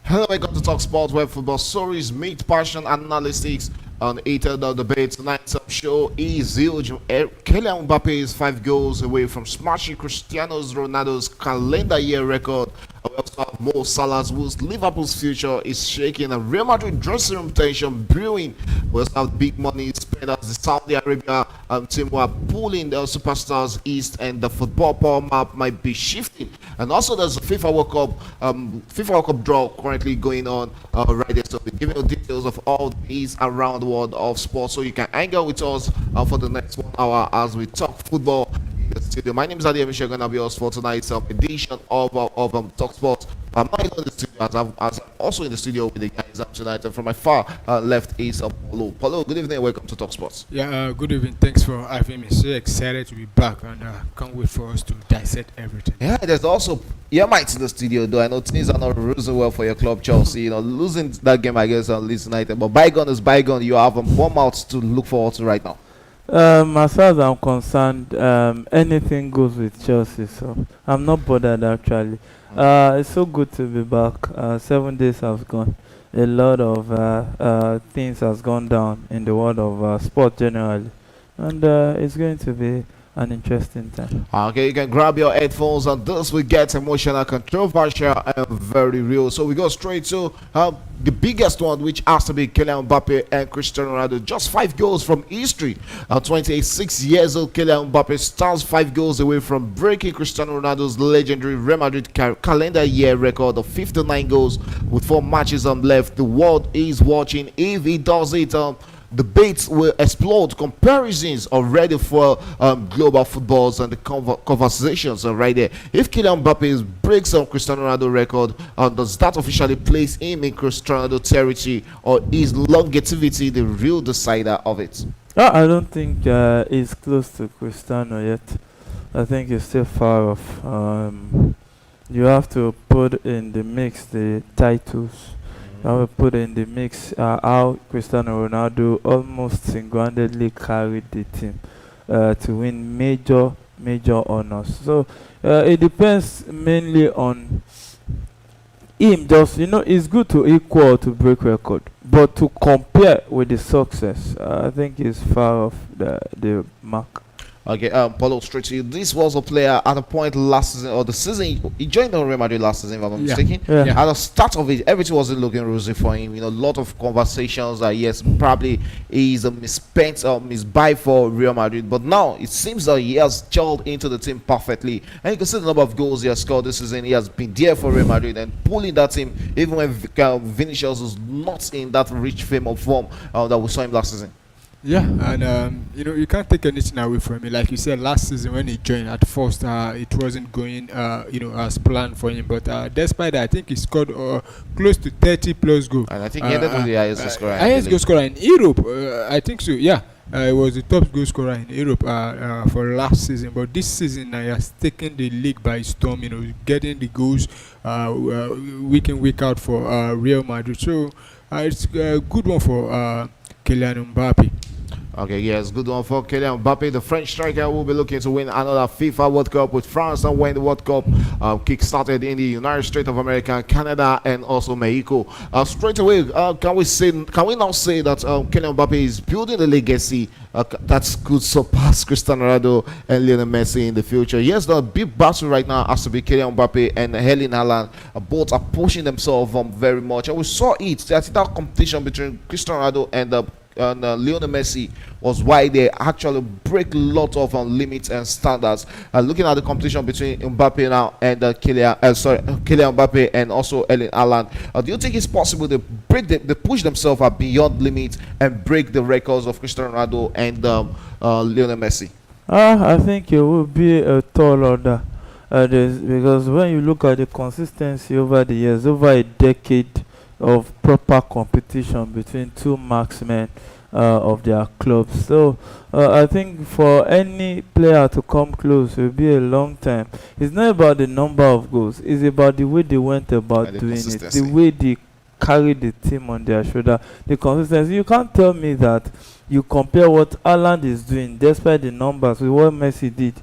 Hello, welcome to Talk Sports, where football stories meet passion analytics on heated debate. Tonight's show is huge. Kylian Mbappe is 5 goals away from smashing Cristiano Ronaldo's calendar year record. We also have Mo Salah's whose Liverpool's future is shaking, and Real Madrid dressing room tension brewing. We also have big money spent as the Saudi Arabia team who are pulling the superstars east, and the football power map might be shifting. And also there's a FIFA World Cup draw currently going on right there. So we're giving you details of all these around the world of sports, so you can hang out with us for the next 1 hour as we talk football in the studio. My name is Adi Michelle, gonna be yours for tonight's edition of Talk Sports. I'm not in the studio, as I'm also in the studio with the guys up tonight. And from my far left is Paulo. Paulo, good evening, welcome to Talk Sports. Yeah, good evening. Thanks for having me. So excited to be back, and can't wait for us to dissect everything. Yeah, there's also Yamite in the studio, though I know things are not losing well for your club, Chelsea. You know, losing that game, I guess, on Leeds United. But bygone is bygone. You have Bournemouth to look forward to right now. As far as I'm concerned, anything goes with Chelsea, so I'm not bothered actually. It's so good to be back. 7 days have gone. A lot of things has gone down in the world of sport generally, and it's going to be an interesting time. Okay, you can grab your headphones, and this will get emotional, controversial, and very real. So we go straight to the biggest one, which has to be Kylian Mbappe and Cristiano Ronaldo. Just 5 goals from history. 26 years old Kylian Mbappe stands 5 goals away from breaking Cristiano Ronaldo's legendary Real Madrid calendar year record of 59 goals with 4 matches left. The world is watching. If he does it, debates will explode. Comparisons are ready for global footballs, and the conversations are right there. If Kylian Mbappe breaks Cristiano Ronaldo record, does that officially place him in Cristiano Ronaldo territory, or is longevity the real decider of it? I don't think he's close to Cristiano yet. I think he's still far off. You have to put in the mix the titles. I will put in the mix how Cristiano Ronaldo almost single-handedly carried the team to win major honors. So it depends mainly on him. Just, it's good to equal to break record, but to compare with the success, I think he's far off the mark. Okay, Paulo, straight to you. This was a player at a point last season, or the season he joined the Real Madrid last season, if I'm not mistaken. Yeah. At the start of it, everything wasn't looking rosy for him. A lot of conversations that yes, probably he's a misspent or misbuy for Real Madrid. But now it seems that he has gelled into the team perfectly, and you can see the number of goals he has scored this season. He has been there for Real Madrid and pulling that team, even when Vinicius was not in that rich fame of form that we saw him last season. Yeah, and you can't take anything away from him. Like you said, last season when he joined, at first it wasn't going as planned for him. But despite that, I think he scored close to 30 plus goals. And I think he ended with the highest scorer. Highest goal scorer in Europe, I think so. Yeah, he was the top goal scorer in Europe for last season. But this season, he has taken the league by storm. Getting the goals week in week out for Real Madrid. So it's a good one for Kylian Mbappe. Okay, yes, good one for Kylian Mbappe. The French striker will be looking to win another FIFA World Cup with France, and when the World Cup kick-started in the United States of America, Canada, and also Mexico. Straight away, can we now say that Kylian Mbappe is building a legacy that could surpass Cristiano Ronaldo and Lionel Messi in the future? Yes, the big battle right now has to be Kylian Mbappe and Erling Haaland. Both are pushing themselves very much, and we saw it. That competition between Cristiano Ronaldo and Lionel Messi was why they actually break a lot of limits and standards. Looking at the competition between Mbappe now and Kylian Mbappe and also Erling Haaland, do you think it's possible they push themselves beyond limits and break the records of Cristiano Ronaldo and Lionel Messi? I think it will be a tall order. Because when you look at the consistency over the years, over a decade of proper competition between two marksmen, of their clubs. So I think for any player to come close, it will be a long time. It's not about the number of goals; it's about the way they went about And the doing it, consistency. the way they carry the team on their shoulder, the consistency. You can't tell me that you compare what Haaland is doing, despite the numbers, with what Messi did.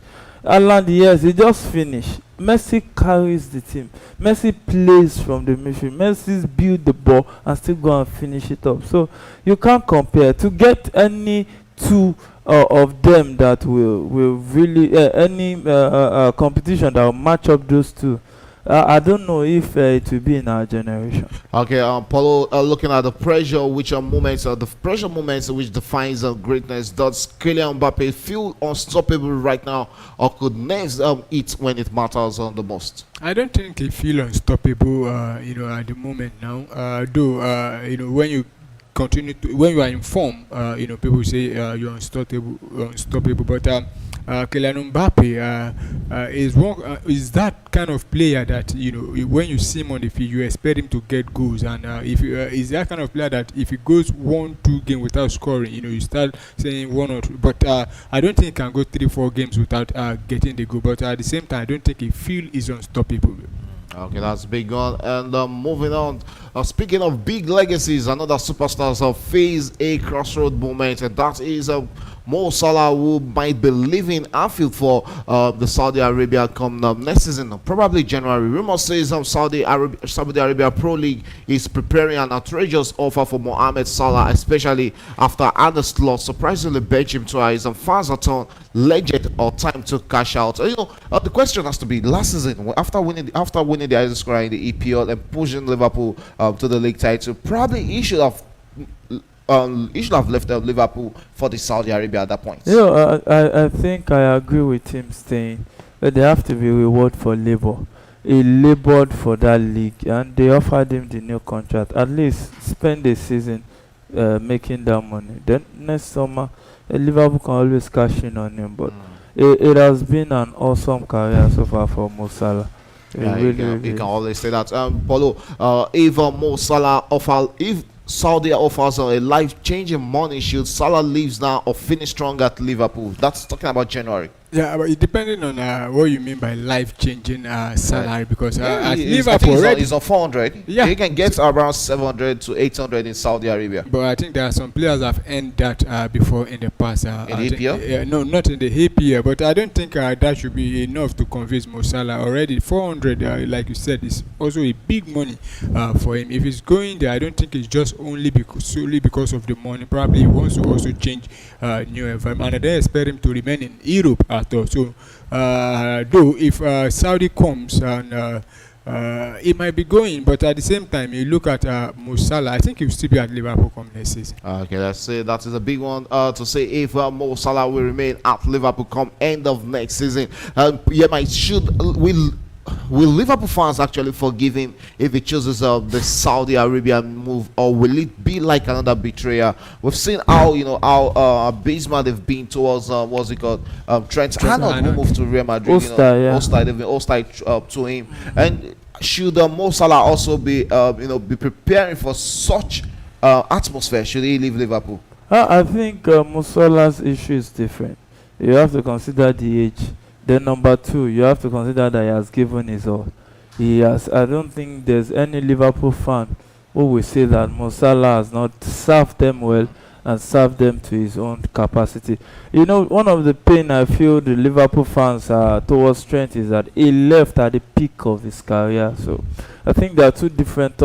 Haaland, yes, he just finished. Messi carries the team. Messi plays from the midfield. Messi's build the ball and still go and finish it up. So you can't compare. To get any two of them that will really any competition that will match up those two, I don't know if it will be in our generation. Okay, Paulo, looking at the pressure, which are moments, the pressure moments which defines greatness. Does Kylian Mbappe feel unstoppable right now, or could next it when it matters the most? I don't think he feel unstoppable, at the moment now. Though, when you continue to, when you are in form, people say you're unstoppable. But Kylian Mbappe is that kind of player that when you see him on the field, you expect him to get goals, and if is that kind of player that if he goes 1-2 games without scoring, you start saying one or two. But I don't think he can go 3-4 games without getting the goal. But at the same time, I don't think he feel is unstoppable. Okay, that's big one. And moving on, speaking of big legacies, another superstars have faced a crossroad moment, and that is Mo Salah, who might be leaving Anfield for the Saudi Arabia come next season, probably January. Rumor says Saudi Arabia Pro League is preparing an outrageous offer for Mohamed Salah, especially after Arne Slot surprisingly benched him twice, and fans are torn, legend or time to cash out. The question has to be, last season after winning the highest score in the EPL and pushing Liverpool to the league title, probably he should have left Liverpool for the Saudi Arabia at that point. I think I agree with him staying. But there have to be reward for labor. He labored for that league, and they offered him the new contract. At least spend the season making that money. Then next summer, Liverpool can always cash in on him. But it has been an awesome career so far for Mo Salah. Yeah, you can always say that. Paulo, if Mo Salah if Saudi offers a life-changing money, should Salah leaves now or finish strong at Liverpool? That's talking about January. Yeah, but it depending on what you mean by life-changing salary, because at I Liverpool think already, it's on 400. Yeah. You can get around 700 to 800 in Saudi Arabia. but I think there are some players that have earned that before in the past. In the EPL? No, not in the EPL, but I don't think that should be enough to convince Mo Salah. Already 400, like you said, is also a big money for him. If he's going there, I don't think it's just solely because of the money. Probably he wants to also change new environment, and I don't expect him to remain in Europe at all. So, though if Saudi comes and it might be going, but at the same time, you look at Mo Salah, I think he'll still be at Liverpool come next season. Okay, let's say that is a big one to say if Mo Salah will remain at Liverpool come end of next season. Will Liverpool fans actually forgive him if he chooses the Saudi Arabian move, or will it be like another betrayal? We've seen how abysmal they've been towards what's it called, Trent Arnold, who moved to Real Madrid. They've been hostile to him. And should Mo Salah also be preparing for such atmosphere? Should he leave Liverpool? I think Mo Salah's issue is different. You have to consider the age. Then number two, you have to consider that he has given his all. I don't think there's any Liverpool fan who will say that Mo Salah has not served them well and served them to his own capacity. One of the pain I feel the Liverpool fans towards Trent is that he left at the peak of his career. So I think there are two different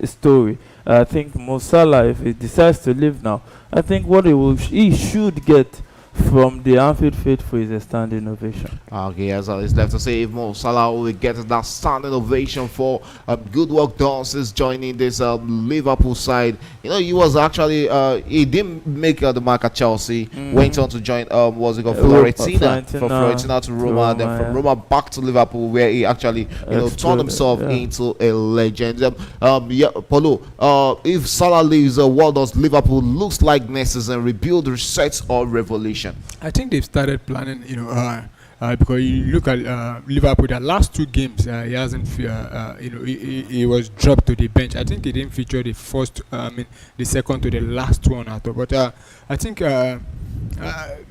story. I think Mo Salah, if he decides to leave now, I think what he should get from the Anfield faithful is a standing ovation. Okay, as it's left to say if Mo Salah will get that standing ovation for good work done since joining this Liverpool side. He was actually he didn't make the mark at Chelsea. Went on to join Fiorentina, from Fiorentina to Roma, then from Roma back to Liverpool, where he actually turned himself into a legend. Paulo, if Salah leaves, what does Liverpool looks like next season? Rebuild, reset, or revolution? I think they've started planning, because you look at Liverpool, the last two games, he hasn't, he was dropped to the bench. I think he didn't feature the first, the second to the last one at all. But I think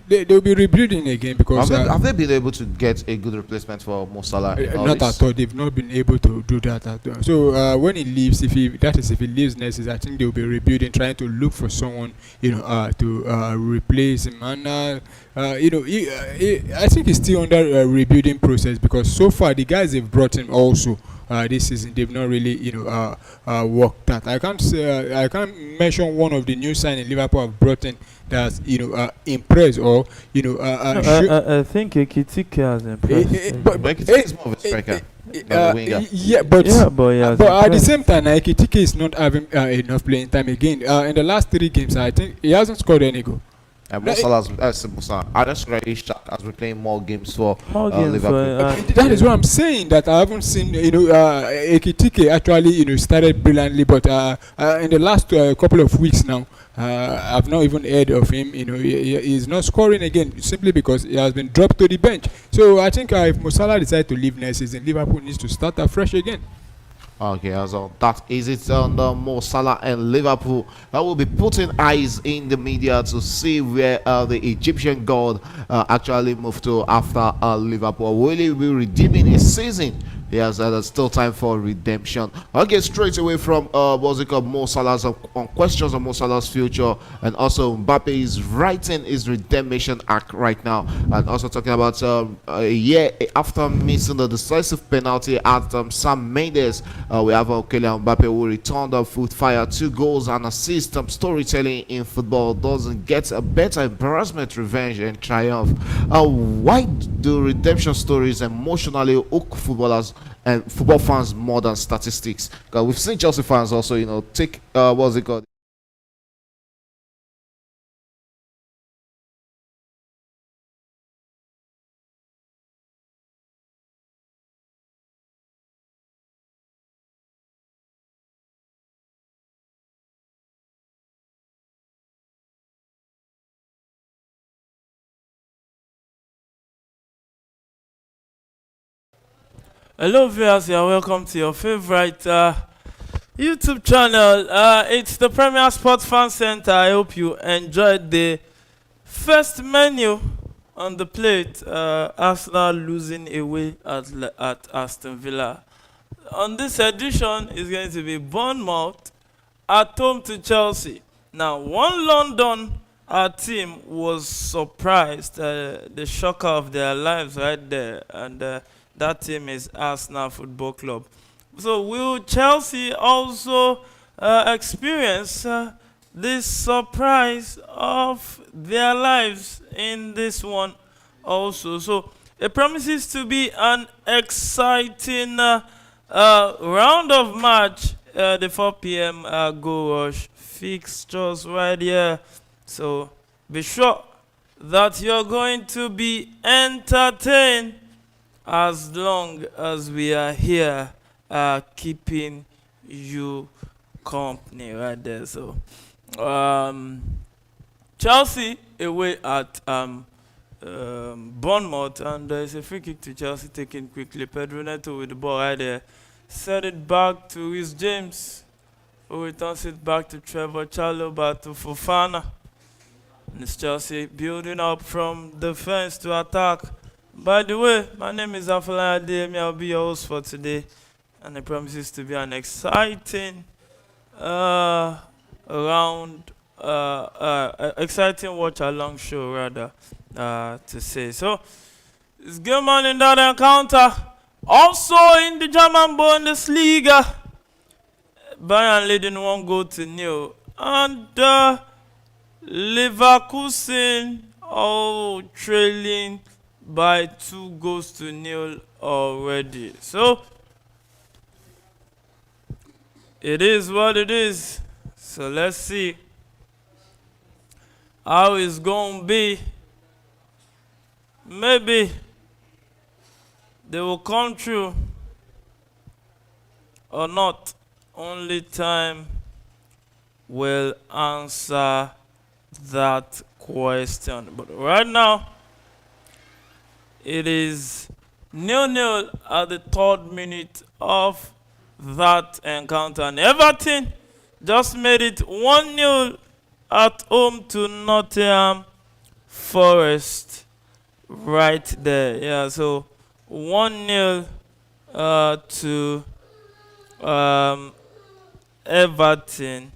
they'll be rebuilding again because have they been able to get a good replacement for Mo Salah? not at all. They've not been able to do that at all. So when he leaves, if he leaves next season, I think they'll be rebuilding, trying to look for someone, to replace him. And I think he's still under a rebuilding process because so far the guys they've brought in also this season they've not really worked that. I can't say I can't mention one of the new signings Liverpool have brought in that's impressed or I think Ekitike has impressed. But Ekitike is more of a striker. But at the impressed. same time, Ekitike is not having enough playing time again. In the last 3 games, I think he hasn't scored any goal. Mo Salah's I just as we're playing more games for Liverpool. That is what I'm saying. That I haven't seen Ekitike actually started brilliantly, but in the last couple of weeks now, I've not even heard of him. He's not scoring again simply because he has been dropped to the bench. So I think if Mo Salah decides to leave next season, Liverpool needs to start afresh again. Okay, so that is it on Mo Salah and Liverpool. I will be putting eyes in the media to see where the Egyptian god actually moved to after Liverpool. Will he be redeeming his season? Yes, there's still time for redemption. I'll get straight away from Mo Salah's on questions on Mo Salah's future, and also Mbappe is writing his redemption act right now, and also talking about a year after missing the decisive penalty at Sam Mendes. We have Kylian Mbappe who returned with fire 2 goals and assists. Storytelling in football doesn't get a better embarrassment, revenge, and triumph. Why do redemption stories emotionally hook footballers and football fans more than statistics? Because we've seen Chelsea fans also, take what's it called? Hello viewers, you're welcome to your favorite YouTube channel. It's the Premier Sports Fan Center. I hope you enjoyed the first menu on the plate. Arsenal losing away at Aston Villa. On this edition is going to be Bournemouth at home to Chelsea. Now, one London team was surprised, the shocker of their lives right there, and that team is Arsenal Football Club. So will Chelsea also experience this surprise of their lives in this one also? So it promises to be an exciting round of match. The 4 p.m. Go Rush fixtures right here. So be sure that you're going to be entertained as long as we are here keeping you company right there. So Chelsea away at Bournemouth, and there's a free kick to Chelsea taken quickly. Pedro Neto with the ball right there. Set it back to Reece James, who returns it back to Trevor Chalobah to Fofana. And it's Chelsea building up from defense to attack. By the way, my name is Afalaya Adeyemi. I'll be your host for today, and it promises to be an exciting exciting watch-along show, rather, to say. So, it's game on in that encounter. Also in the German Bundesliga, Bayern leading 1-0, and Leverkusen trailing by 2-0 already. So it is what it is. So let's see how it's gonna be. Maybe they will come true or not. Only time will answer that question. But right now, It is 0-0 at the 3rd minute of that encounter. And Everton just made it 1-0 at home to Nottingham Forest. Right there. Yeah, so 1-0 to Everton.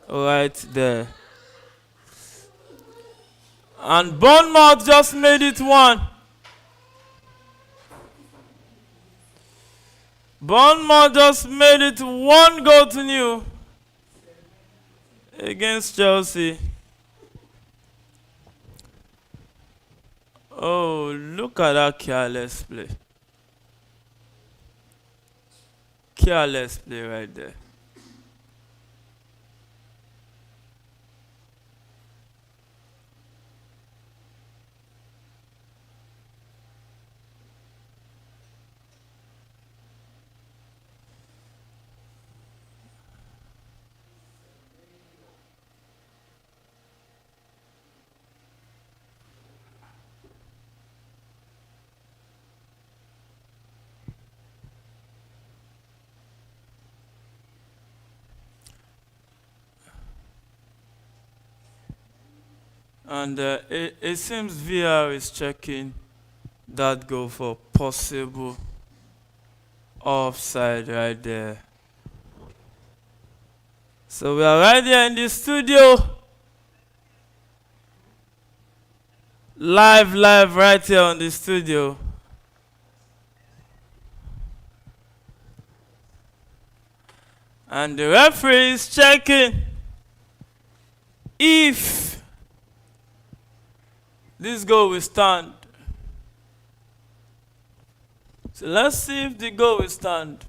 Right there. And Bournemouth just made it 1. Bournemouth just made it 1-0 against Chelsea. Oh, look at that careless play. Careless play right there. And it seems VR is checking that goal for possible offside right there. So we are right here in the studio. Live right here on the studio. And the referee is checking if this goal will stand. So let's see if the goal will stand.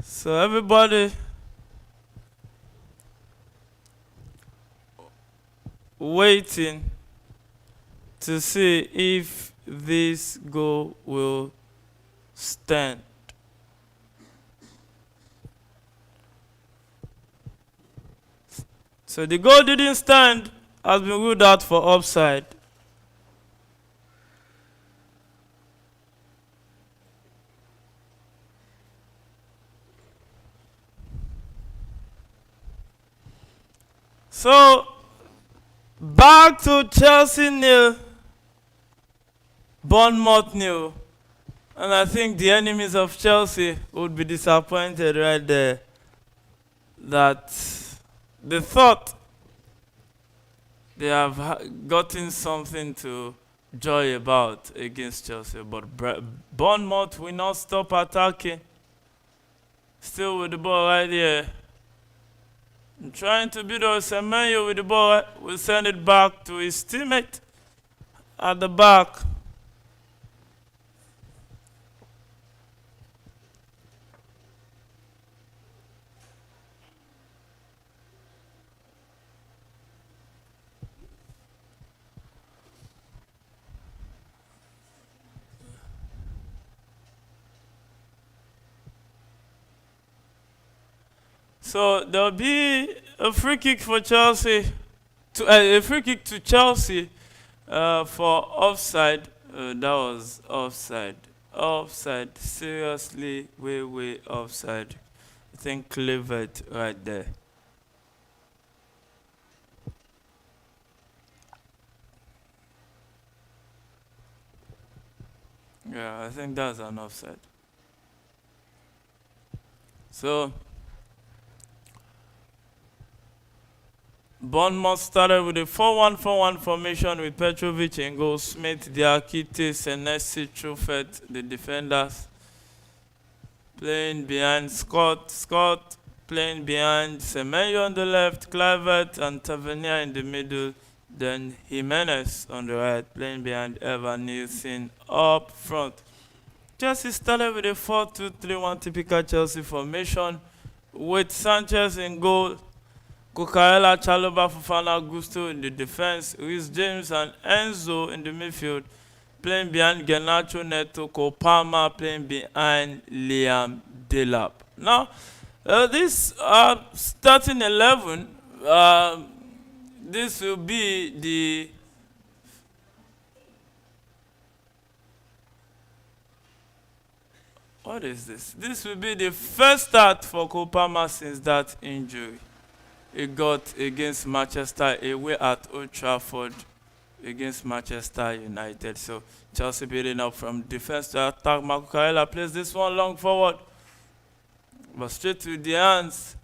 So everybody waiting to see if this goal will stand. So the goal didn't stand, has been ruled out for offside. So back to Chelsea 0, Bournemouth 0. And I think the enemies of Chelsea would be disappointed right there that they thought they have gotten something to joy about against Chelsea. But Bournemouth will not stop attacking. Still with the ball right here. And trying to beat Semenyo with the ball. Will send it back to his teammate at the back. So there'll be a free kick for Chelsea, a free kick to Chelsea for offside. That was offside. Offside. Seriously, way offside. I think Clivert right there. Yeah, I think that's an offside. So Bournemouth started with a 4-1-4-1 formation with Petrovic in goal, Smith, Diakite, Senesi, Truffet, the defenders. Playing behind Scott playing behind Semenyo on the left, Kluivert and Tavernier in the middle, then Jimenez on the right, playing behind Evan Nielsen up front. Chelsea started with a 4-2-3-1 typical Chelsea formation with Sanchez in goal, Cucurella, Chalobah, Fofana, Gusto in the defense, Reece James and Enzo in the midfield, playing behind Garnacho, Neto, Cole Palmer playing behind Liam Delap. Now, this starting 11, this will be the what is this? This will be the first start for Cole Palmer since that injury he got against Manchester away at Old Trafford against Manchester United. So Chelsea building up from defense to attack. Marco Carella plays this one long forward, but straight to the hands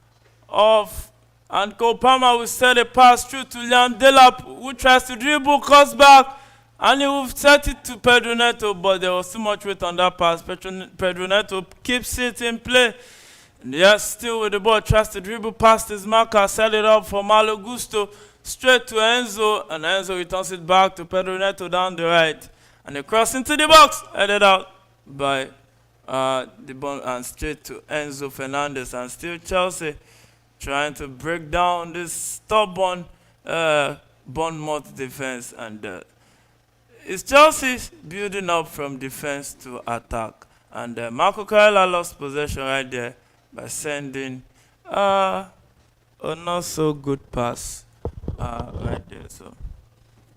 of, and Cole Palmer will set a pass through to Liam Delap, who tries to dribble, cuts back, and he will set it to Pedro Neto, but there was too much weight on that pass. Pedro Neto keeps it in play. And yes, still with the ball, tries to dribble past his marker, set it up for Malo Gusto, straight to Enzo, and Enzo returns it back to Pedro Neto down the right. And they cross into the box, headed out by the ball, and straight to Enzo Fernandez. And still Chelsea trying to break down this stubborn Bournemouth defense. And it's Chelsea building up from defense to attack. And Marco Carella lost possession right there by sending a not so good pass right there. So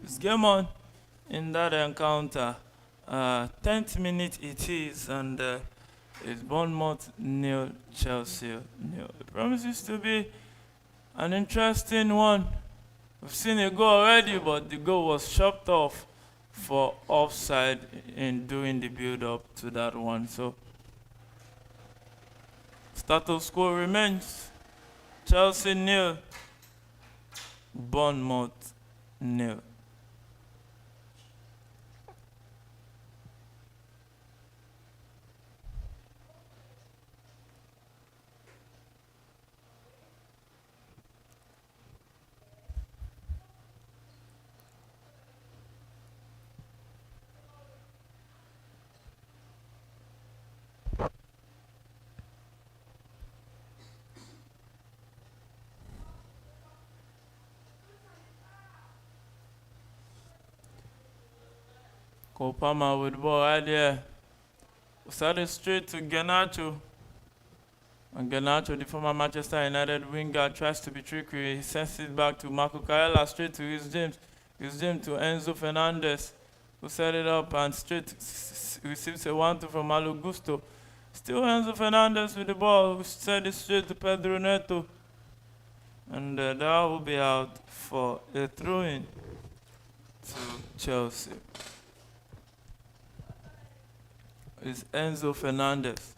it's game on in that encounter. 10th minute it is, and it's Bournemouth 0, Chelsea 0. It promises to be an interesting one. We've seen a goal already, but the goal was chopped off for offside in doing the build-up to that one. So status quo remains Chelsea 0, Bournemouth 0. Cole Palmer with the ball right there. Started straight to Garnacho. And Garnacho, the former Manchester United winger, tries to be trickery. He sends it back to Marco Carella, straight to Reece James. Reece James to Enzo Fernandez, who set it up and straight receives a 1-2 from Malo Gusto. Still Enzo Fernandez with the ball, who set it straight to Pedro Neto. And that will be out for a throw-in to Chelsea. It's Enzo Fernandez.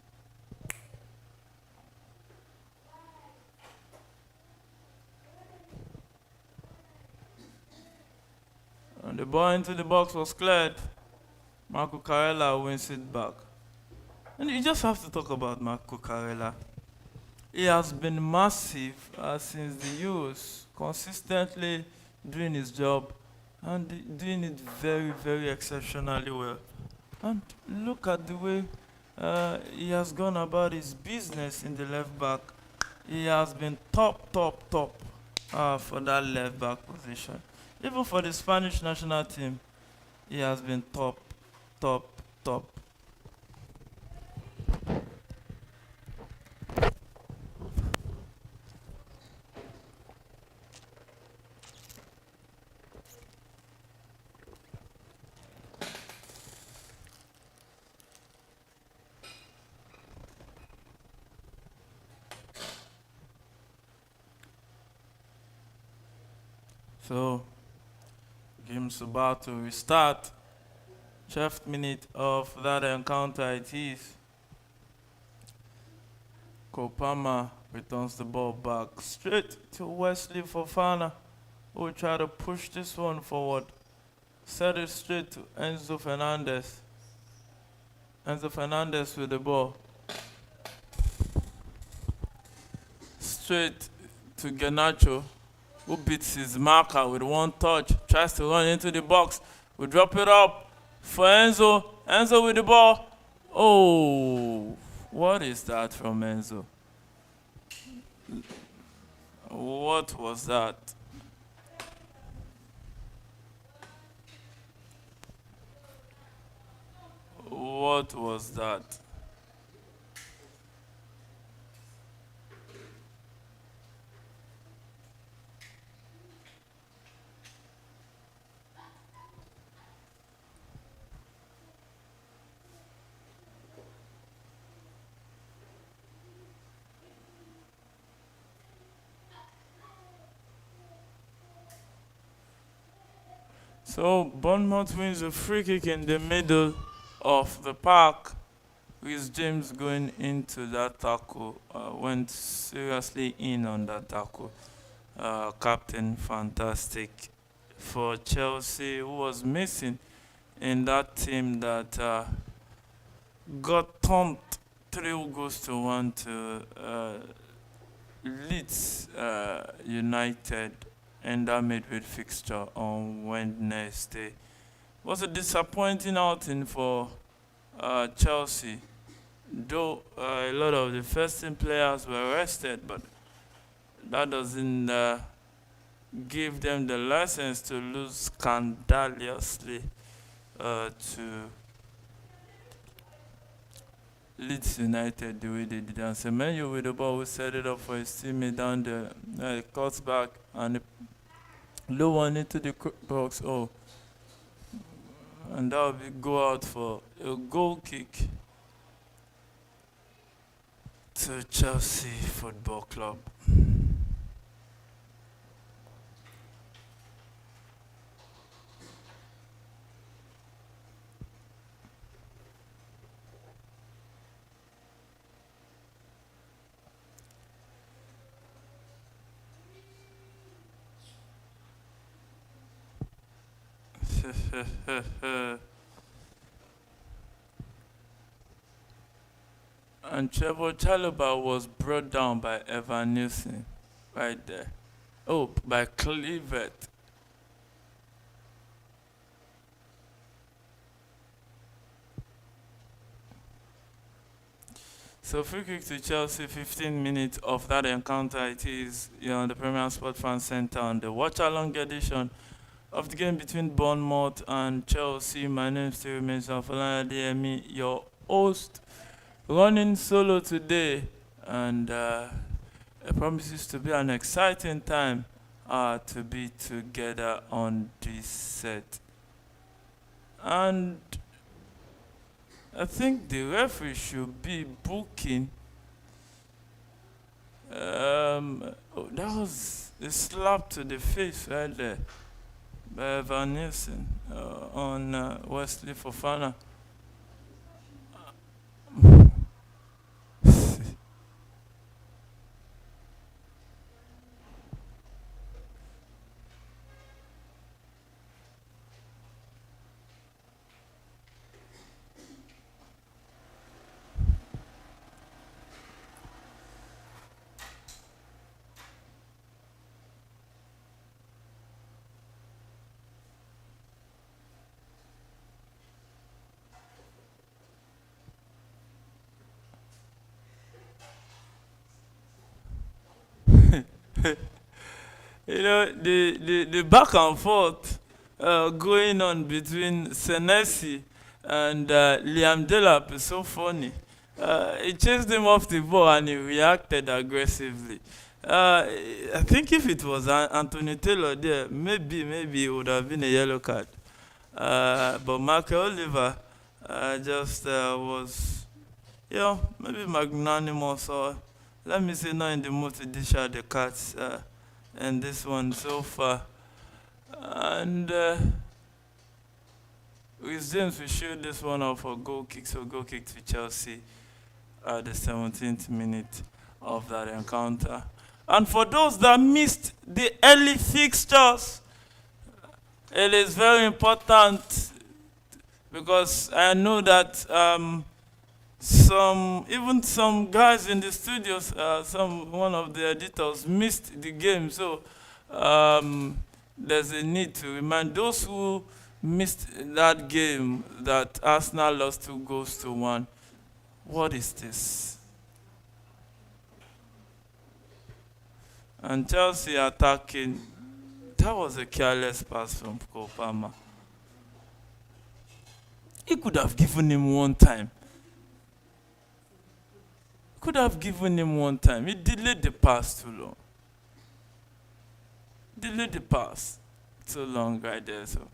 And the ball into the box was cleared. Marco Carella wins it back. And you just have to talk about Marco Carella. He has been massive since the Euros, consistently doing his job and doing it very, very exceptionally well. And look at the way he has gone about his business in the left back. He has been top for that left back position. Even for the Spanish national team, he has been top. So, game's about to restart. 12th minute of that encounter it is. Cole Palmer returns the ball back straight to Wesley Fofana, who will try to push this one forward. Set it straight to Enzo Fernandez. Enzo Fernandez with the ball. Straight to Garnacho, who beats his marker with one touch, tries to run into the box. We drop it up for Enzo. Enzo with the ball. Oh, what is that from Enzo? What was that? What was that? So Bournemouth wins a free kick in the middle of the park. With James going into that tackle, went seriously in on that tackle. Captain fantastic for Chelsea, who was missing in that team that got thumped 3 goals to 1 to Leeds United in that midweek fixture on Wednesday. Was a disappointing outing for Chelsea, though a lot of the first team players were rested, but that doesn't give them the license to lose scandalously to Leeds United the way they did. And Semenyo with the ball will set it up for his teammate down there. He cuts back and the low one into the box. Oh, and that will go out for a goal kick to Chelsea Football Club. And Trevor Chalobah was brought down by Evan Nielsen right there. Oh, by Clivet. So free kick to Chelsea, 15 minutes of that encounter. It is on the Premier Sport Fan Centre on the watch-along edition of the game between Bournemouth and Chelsea. My name still remains Afolayan Adeyemi, your host, running solo today, and it promises to be an exciting time to be together on this set. And I think the referee should be booking. Oh, that was a slap to the face right there by Van Nielsen on Wesley Fofana. The back and forth going on between Senesi and Liam Delap is so funny. He chased him off the ball and he reacted aggressively. I think if it was Anthony Taylor there, maybe it would have been a yellow card. But Michael Oliver just was, maybe magnanimous, or let me say not in the mood to dish out the cards in this one so far. And with James, we showed this one off for goal kick, so goal kick to Chelsea at the 17th minute of that encounter. And for those that missed the early fixtures, it is very important because I know that some guys in the studios, one of the editors missed the game, so there's a need to remind those who missed that game that Arsenal lost 2 goals to 1. What is this? And Chelsea attacking. That was a careless pass from Cole Palmer. He could have given him one time. Could have given him one time. He delayed the pass too long. Delayed the pass too long right there. So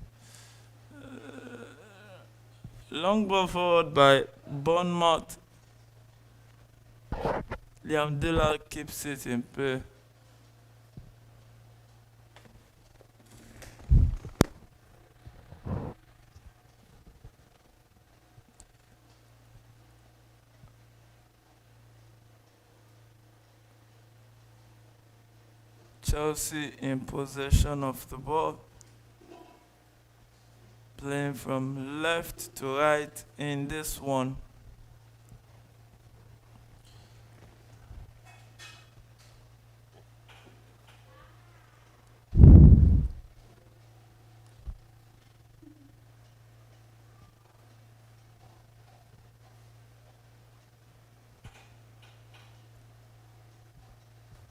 long ball forward by Bournemouth. Liam Dillard keeps it in play. Chelsea in possession of the ball, playing from left to right in this one.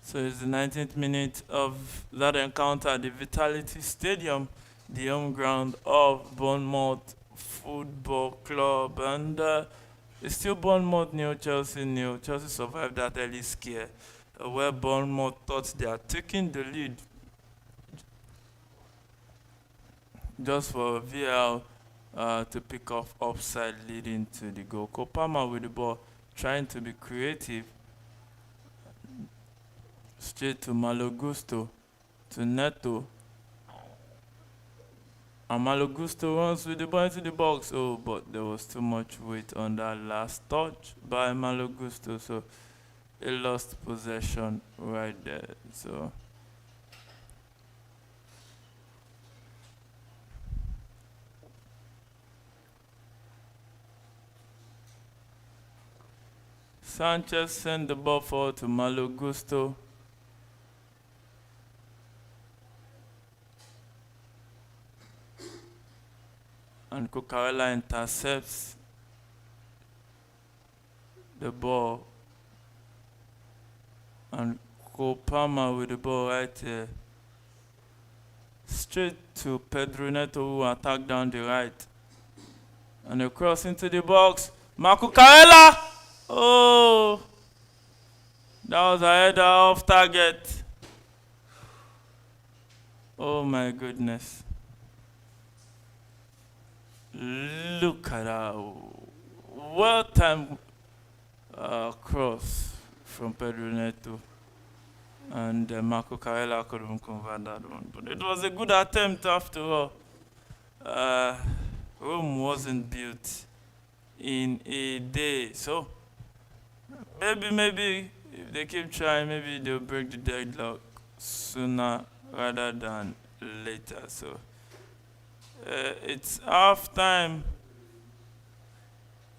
So it's the 19th minute of that encounter at the Vitality Stadium, the home ground of Bournemouth Football Club. And it's still Bournemouth nil, Chelsea nil. Chelsea survived that early scare where Bournemouth thought they are taking the lead just for VL to pick off offside leading to the goal. Kopama with the ball, trying to be creative. Straight to Malo Gusto, to Neto. And Malo Gusto runs with the ball into the box. Oh, but there was too much weight on that last touch by Malo Gusto. So he lost possession right there. So Sanchez sent the ball forward to Malo Gusto. And Cucurella intercepts the ball. And Kopama with the ball right here. Straight to Pedro Neto, who attacked down the right. And a cross into the box. Marco Cucurella! Oh! That was a header off target. Oh my goodness. Look at that well-timed cross from Pedro Neto. And Marco Cucurella couldn't convert that one. But it was a good attempt after all. Rome wasn't built in a day. So maybe if they keep trying, maybe they'll break the deadlock sooner rather than later. So it's half time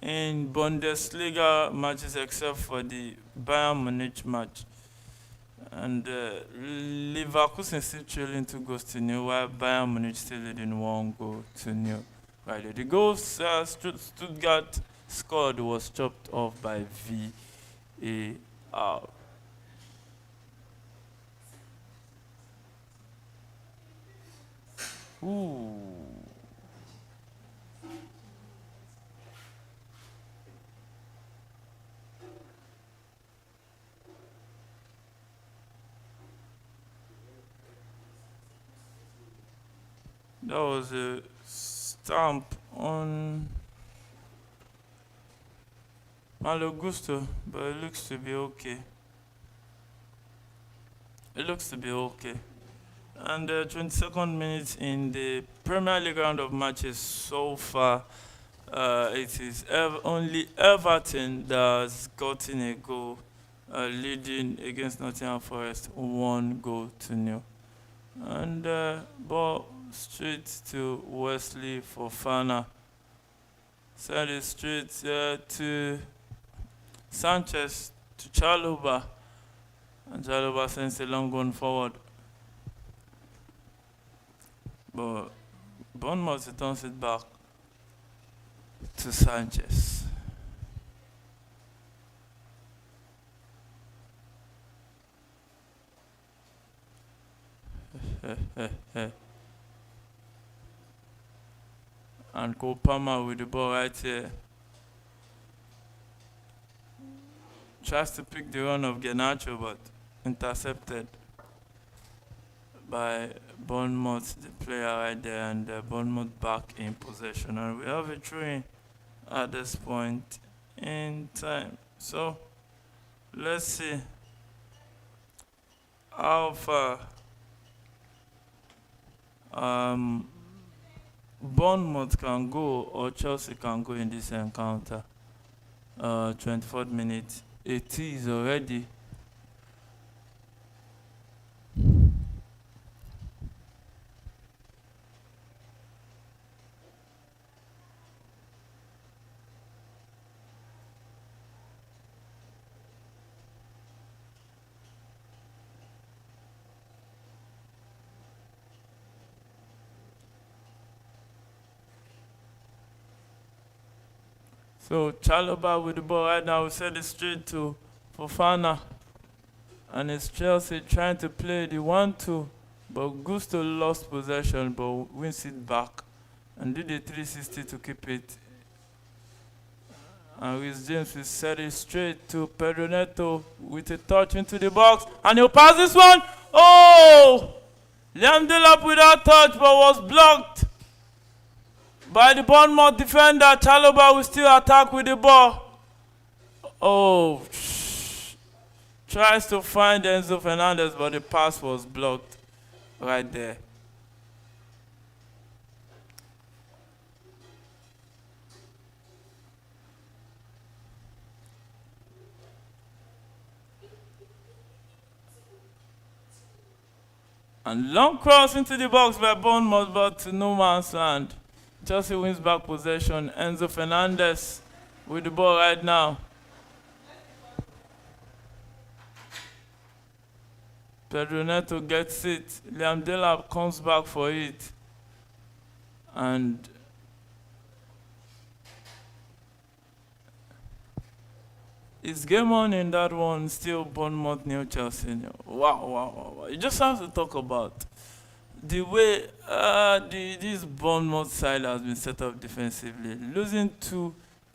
in Bundesliga matches except for the Bayern Munich match. And Leverkusen still trailing 2-0 while Bayern Munich still leading 1-0. Right, the goals Stuttgart scored was chopped off by VAR. Ooh. That was a stamp on Malo Gusto, but it looks to be okay. It looks to be okay. And 22nd minute in the Premier League round of matches so far, it is only Everton that has gotten a goal, leading against Nottingham Forest 1-0. And ball straight to Wesley Fofana. Send it straight to Sanchez, to Chalobah. And Chalobah sends a long one forward. But Bournemouth turns it back to Sanchez. And Kopama with the ball right here. Tries to pick the run of Garnacho, but intercepted by Bournemouth, the player right there, and Bournemouth back in possession. And we have a throw-in at this point in time. So let's see how far Bournemouth can go or Chelsea can go in this encounter. 24th minute, it is already. So Chalobah with the ball right now. We send it straight to Fofana. And it's Chelsea trying to play the 1-2. But Gusto lost possession but wins it back. And did the 360 to keep it. And with James, we set it straight to Pedro Neto with a touch into the box. And he'll pass this one. Oh! Liam Delap without touch but was blocked by the Bournemouth defender. Chalobah will still attack with the ball. Oh, tries to find Enzo Fernandez, but the pass was blocked right there. And long cross into the box by Bournemouth, but to no man's land. Chelsea wins back possession. Enzo Fernandez with the ball right now. Pedro Neto gets it. Liam Delap comes back for it. And it's game on in that one. Still Bournemouth, New Chelsea. Wow. You just have to talk about the way this Bournemouth side has been set up defensively, losing two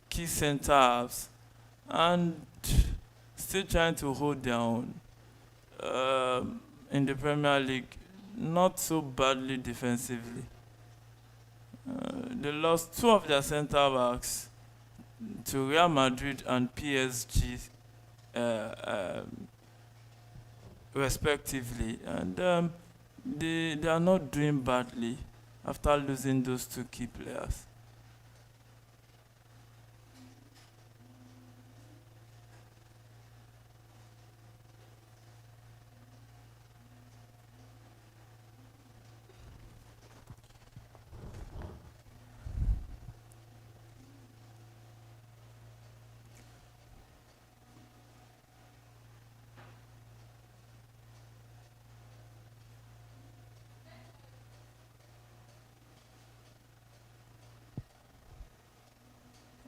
key centre halves and still trying to hold their own in the Premier League, not so badly defensively. They lost two of their centre backs to Real Madrid and PSG respectively, and they are not doing badly after losing those two key players.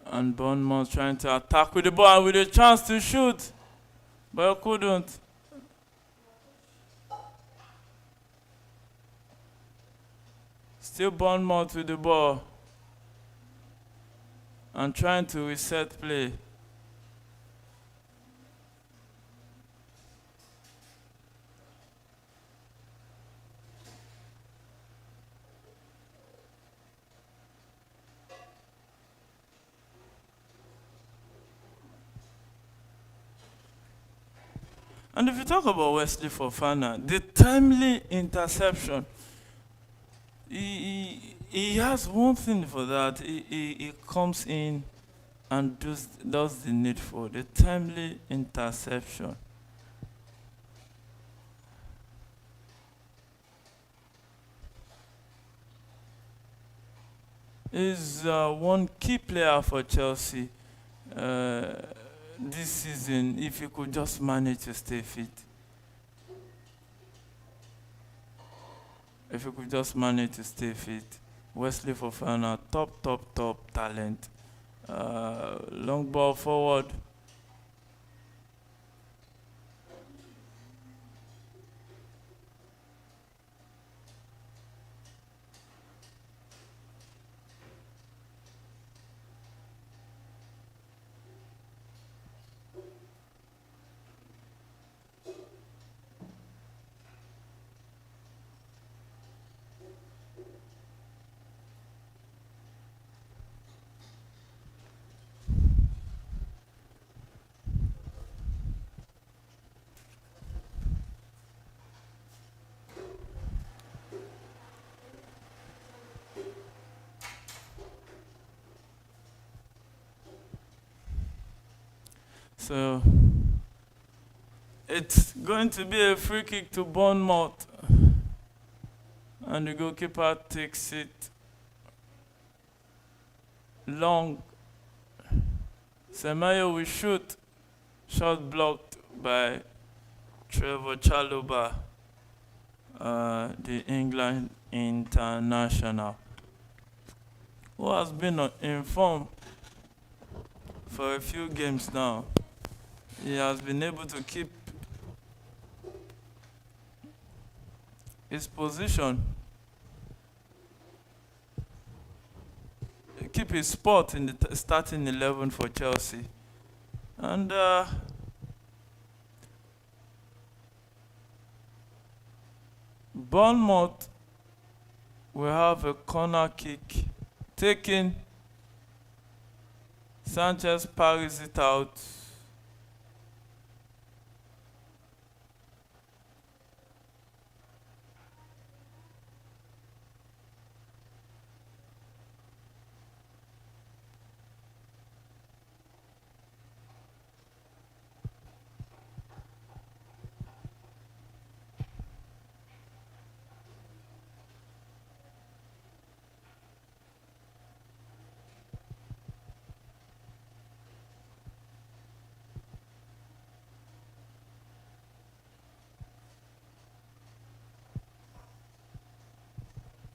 And Bournemouth trying to attack with the ball with a chance to shoot, but couldn't. Still Bournemouth with the ball and trying to reset play. And if you talk about Wesley Fofana, the timely interception, he has one thing for that. He comes in and does the needful, the timely interception. Is one key player for Chelsea this season, if he could just manage to stay fit. If he could just manage to stay fit. Wesley Fofana, top talent. Long ball forward. So it's going to be a free kick to Bournemouth, and the goalkeeper takes it long. Semedo will shoot, shot blocked by Trevor Chalobah, the England international, who has been in form for a few games now. He has been able to keep his position, keep his spot in the starting 11 for Chelsea. And Bournemouth will have a corner kick taken. Sanchez parries it out.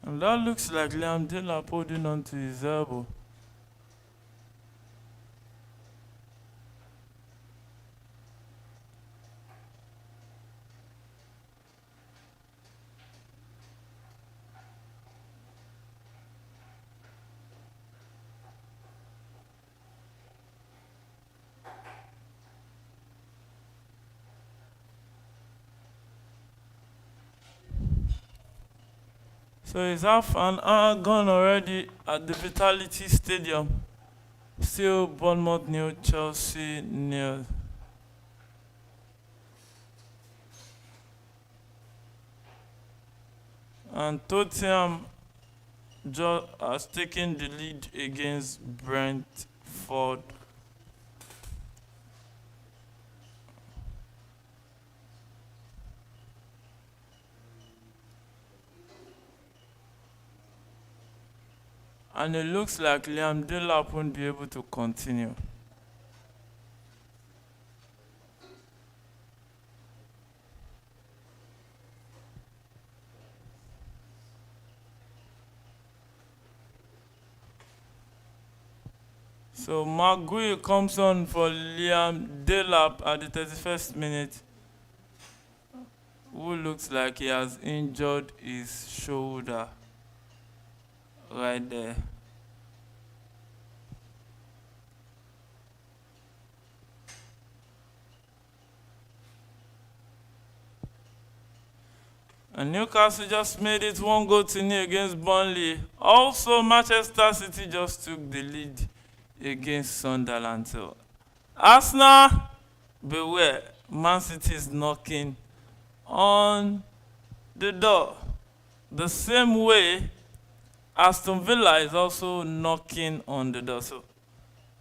And that looks like Liam Delap holding on to his elbow. So it's half an hour gone already at the Vitality Stadium. Still Bournemouth nil, Chelsea nil. And Tottenham has taken the lead against Brentford. And it looks like Liam Delap won't be able to continue. So Maguire comes on for Liam Delap at the 31st minute, who looks like he has injured his shoulder right there. And Newcastle just made it 1-0 against Burnley. Also, Manchester City just took the lead against Sunderland. So, Arsenal, beware. Man City is knocking on the door. The same way Aston Villa is also knocking on the door. So,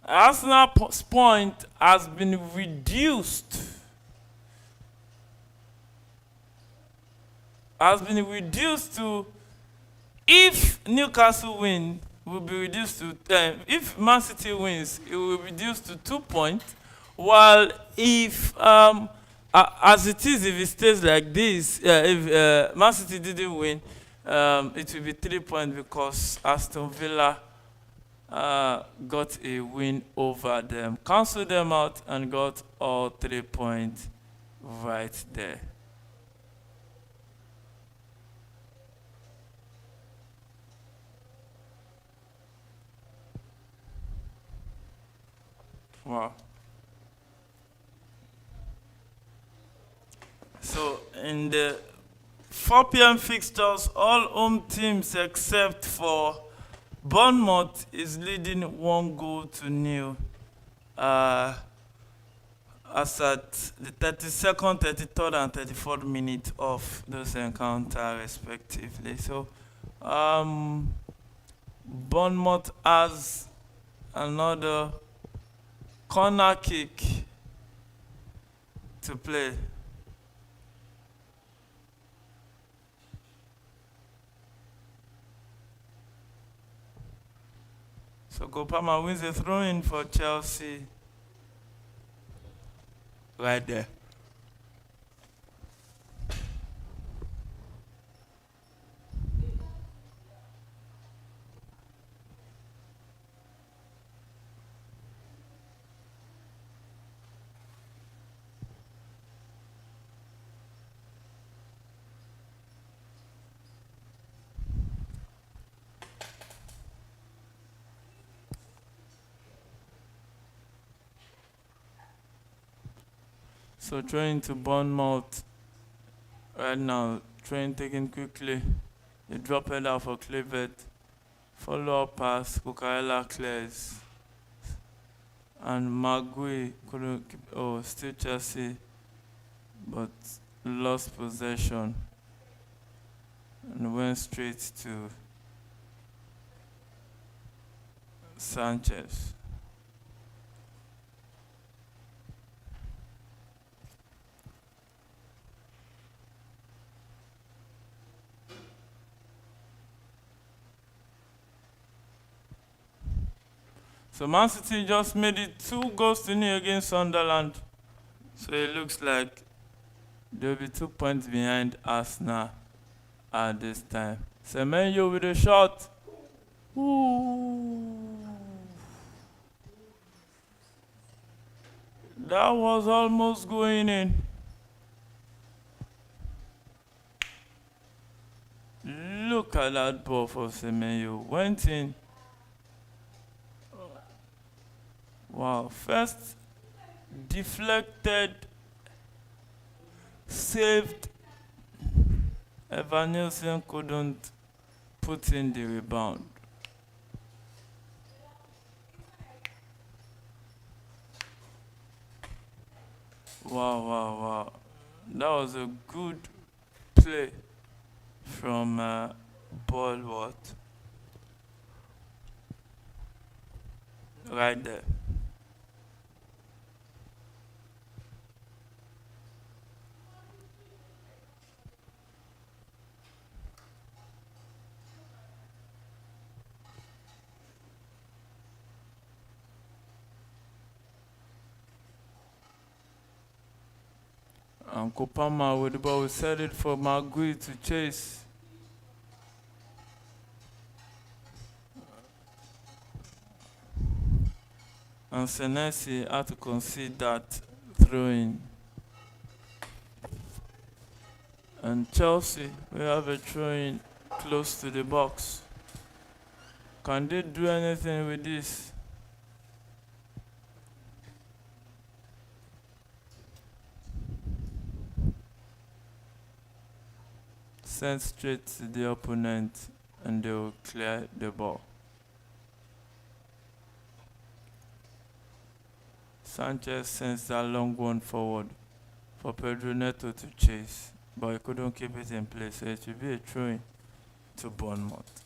Arsenal's point has been reduced. To, if Newcastle win, will be reduced to, if Man City wins, it will be reduced to 2 points, while if, as it is, if it stays like this, if Man City didn't win, it will be 3 points because Aston Villa got a win over them, cancelled them out, and got all 3 points right there. Wow. So in the 4 p.m. fixtures, all home teams except for Bournemouth is leading 1-0. As at the 32nd, 33rd, and 34th minute of those encounters respectively. So Bournemouth has another corner kick to play. So Kopama wins the throw-in for Chelsea. Right there. So trying to Bournemouth right now. Train taken quickly. They drop it out for Clivet. Follow up pass. Kukaela clears. And Magui couldn't keep. Oh, still Chelsea. But lost possession. And went straight to Sanchez. So Man City just made it 2 goals to nil against Sunderland. So it looks like they'll be 2 points behind Arsenal at this time. Semenyo with a shot. Ooh. That was almost going in. Look at that ball for Semenyo. Went in. Wow. First deflected, saved. Evan Nielsen couldn't put in the rebound. Wow. That was a good play from Ball right there. And Kopama with the ball, we set it for Magui to chase. And Senesi had to concede that throw-in. And Chelsea, we have a throw-in close to the box. Can they do anything with this? Sent straight to the opponent and they will clear the ball. Sanchez sends that long one forward for Pedro Neto to chase, but he couldn't keep it in place, so it will be a throw-in to Bournemouth.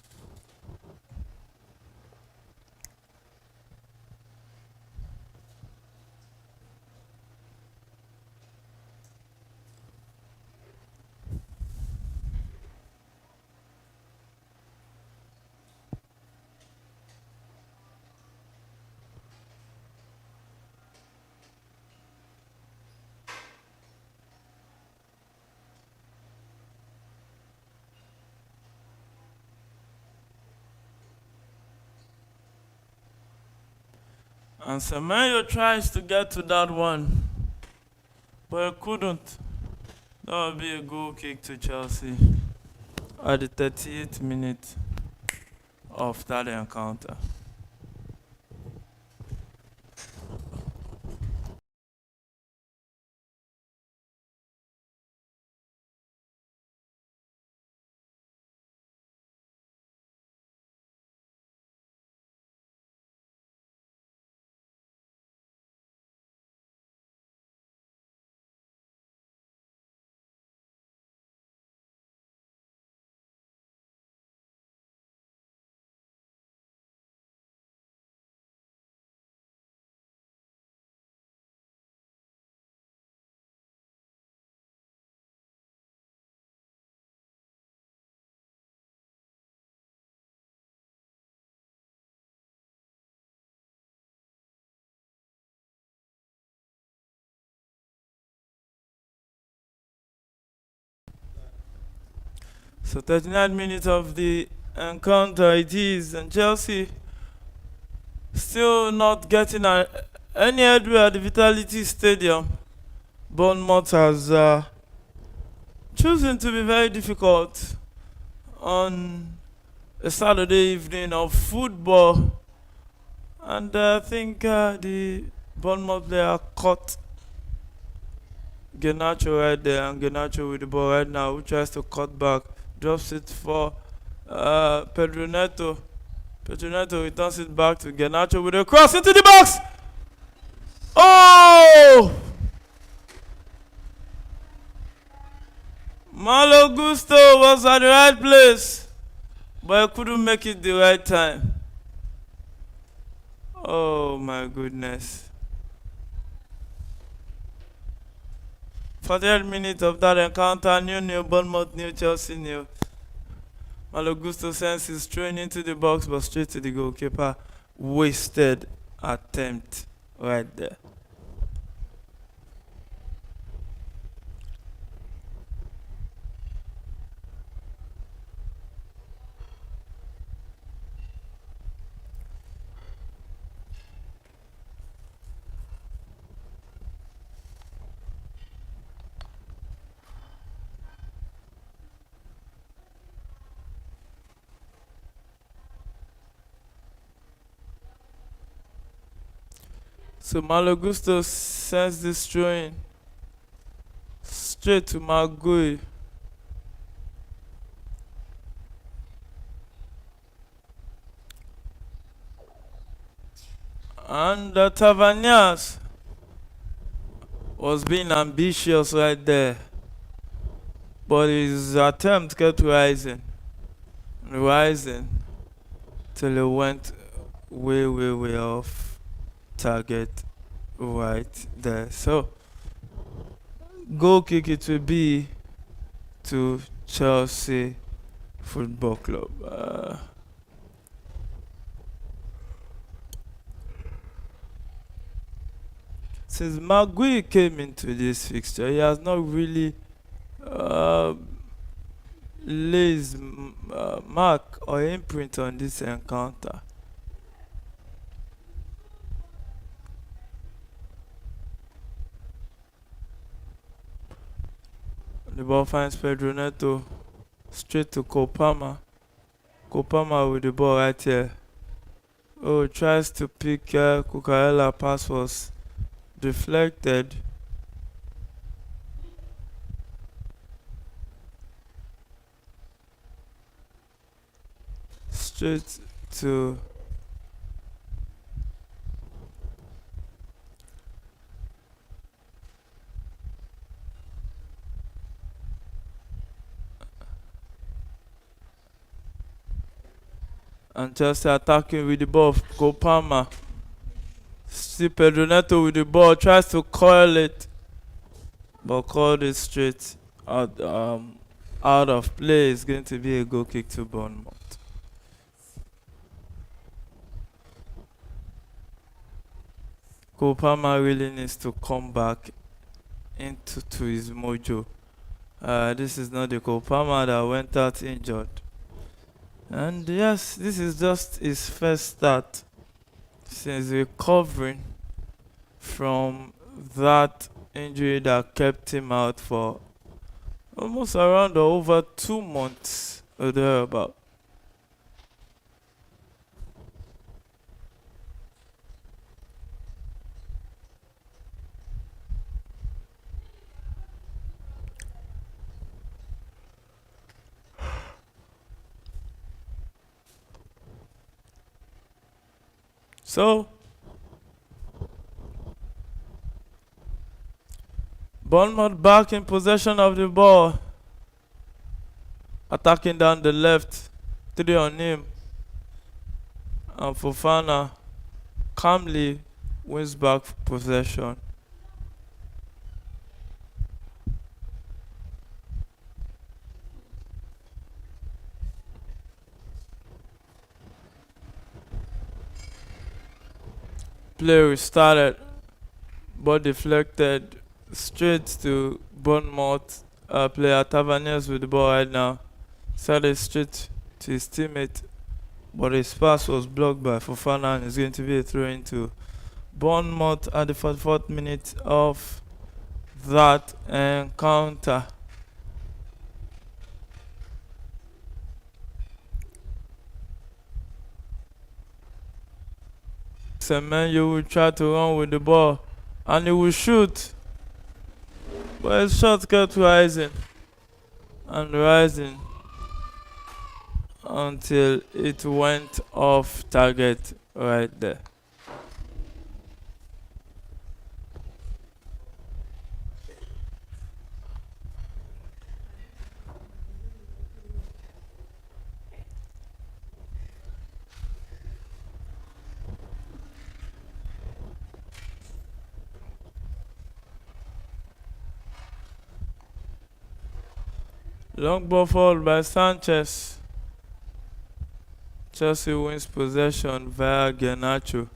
And Semenyo tries to get to that one, but he couldn't. That would be a goal kick to Chelsea at the 38th minute of that encounter. So 39 minutes of the encounter it is, and Chelsea still not getting any headway at the Vitality Stadium. Bournemouth has chosen to be very difficult on a Saturday evening of football, and I think the Bournemouth player caught Garnacho right there, and Garnacho with the ball right now, who tries to cut back, drops it for Pedro Neto. Pedro Neto returns it back to Garnacho with a cross into the box. Oh! Malo Gusto was at the right place, but he couldn't make it the right time. Oh my goodness. 48 minutes of that encounter, new Bournemouth, new Chelsea, new. Malo Gusto sends his train into the box, but straight to the goalkeeper. Wasted attempt right there. So Malo Gusto sends this throw in straight to Magui. And Tavernier was being ambitious right there, but his attempt kept rising, till it went way off target right there. So goal kick it will be to Chelsea Football Club. Since Magui came into this fixture, he has not really laid his mark or imprint on this encounter. The ball finds Pedro Neto straight to Kopama. Kopama with the ball right here. Oh, tries to pick Cucurella, pass was deflected. Straight to and Chelsea attacking with the ball. Kopama. See Pedro Neto with the ball, tries to coil it, but called it straight out of play. It's going to be a goal kick to Bournemouth. Kopama really needs to come back into his mojo. This is not the Kopama that went out injured. And yes, this is just his first start since recovering from that injury that kept him out for almost around or over 2 months or thereabout. So, Bournemouth back in possession of the ball, attacking down the left, 3 on him, and Fofana calmly wins back possession. Play restarted, but deflected straight to Bournemouth player Tavernier with the ball right now. Started straight to his teammate, but his pass was blocked by Fofana and it's going to be a throw into Bournemouth at the 44th minute of that encounter. Semenyo will try to run with the ball and he will shoot, but his shot kept rising and rising until it went off target right there. Long ball followed by Sanchez. Chelsea wins possession via Garnacho.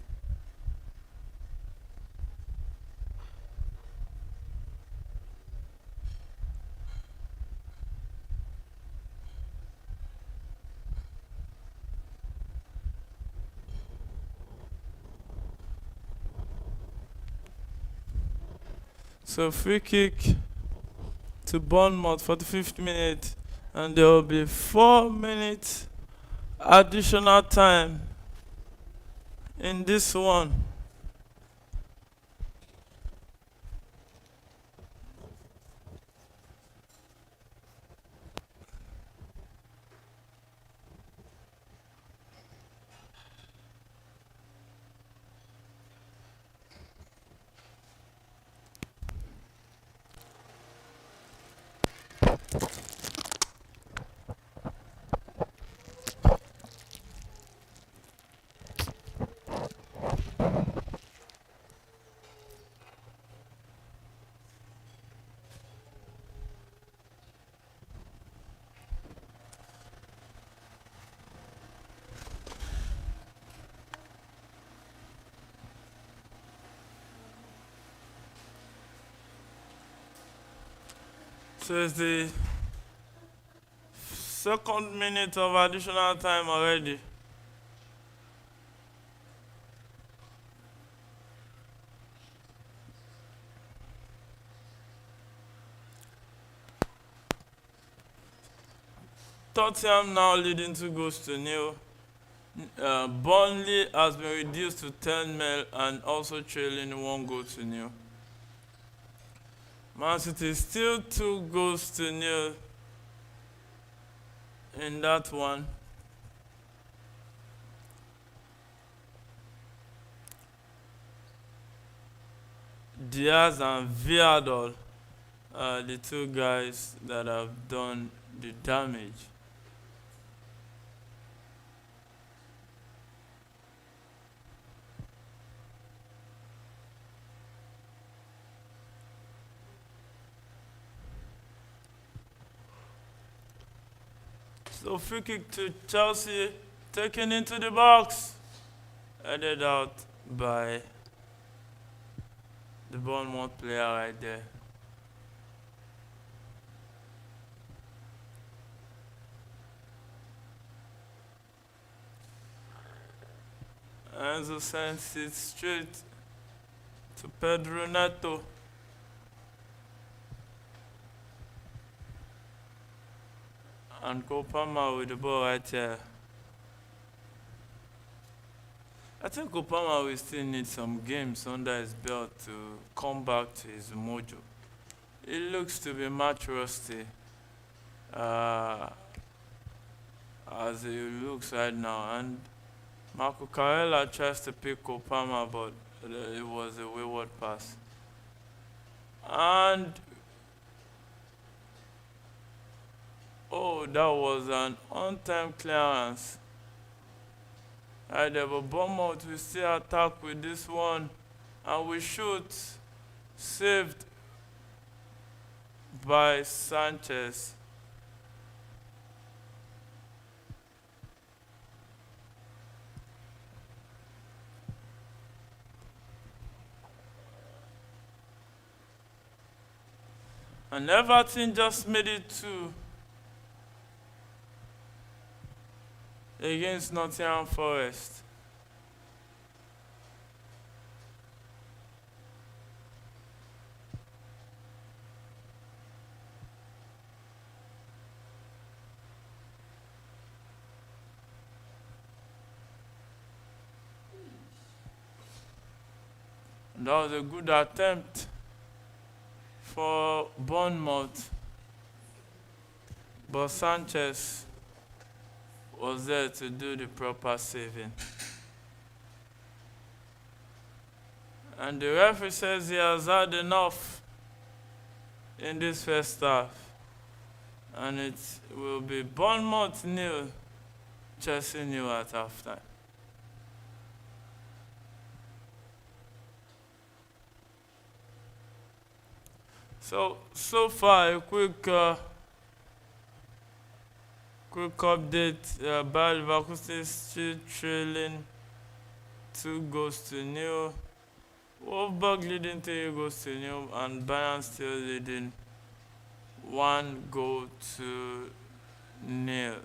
So free kick to Bournemouth for the 5th minute, and there will be 4 minutes additional time in this one. So it's the 2nd minute of additional time already. Tottenham now leading 2-0. Burnley has been reduced to 10 men and also trailing 1-0. Man City still 2-0 in that one. Diaz and Viadol are the 2 guys that have done the damage. So free kick to Chelsea, taken into the box, headed out by the Bournemouth player right there. Enzo sends it straight to Pedro Neto. And Kopama with the ball right here. I think Kopama will still need some games under his belt to come back to his mojo. He looks to be much rusty as he looks right now. And Marco Carella tries to pick Kopama, but it was a wayward pass. And oh, that was an on-time clearance. Right there, but Bournemouth will still attack with this one. And we shoot. Saved by Sanchez. And Everton just made it 2. against Nottingham Forest. That was a good attempt for Bournemouth, but Sanchez was there to do the proper saving. And the referee says he has had enough in this first half. And it will be Bournemouth 0, Chelsea 0 at halftime. So far, a quick update. Bayer Leverkusen still trailing 2-0. Wolfsburg leading 3-0, and Bayern still leading 1-0.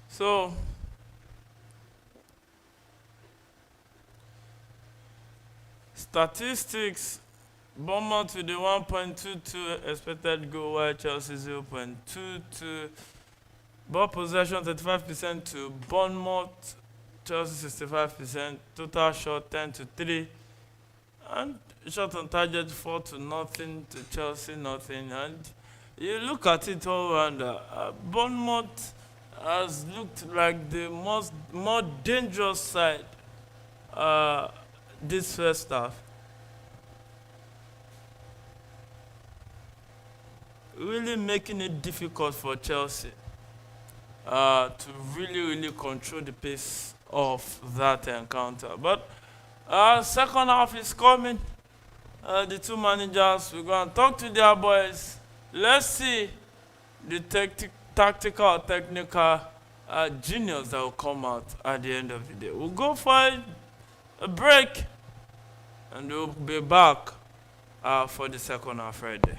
So, statistics: Bournemouth with the 1.22 expected goal, while Chelsea 0.22. Ball possession 35% to Bournemouth, Chelsea 65%. Total shot 10-3, and shot on target 4-0 to Chelsea 0. And you look at it all around. Bournemouth has looked like the more dangerous side this first half. Really making it difficult for Chelsea to really control the pace of that encounter. But second half is coming. The two managers, we're going to talk to their boys. Let's see the tactical, technical genius that will come out at the end of the day. We'll go for a break, and we'll be back for the second half right there.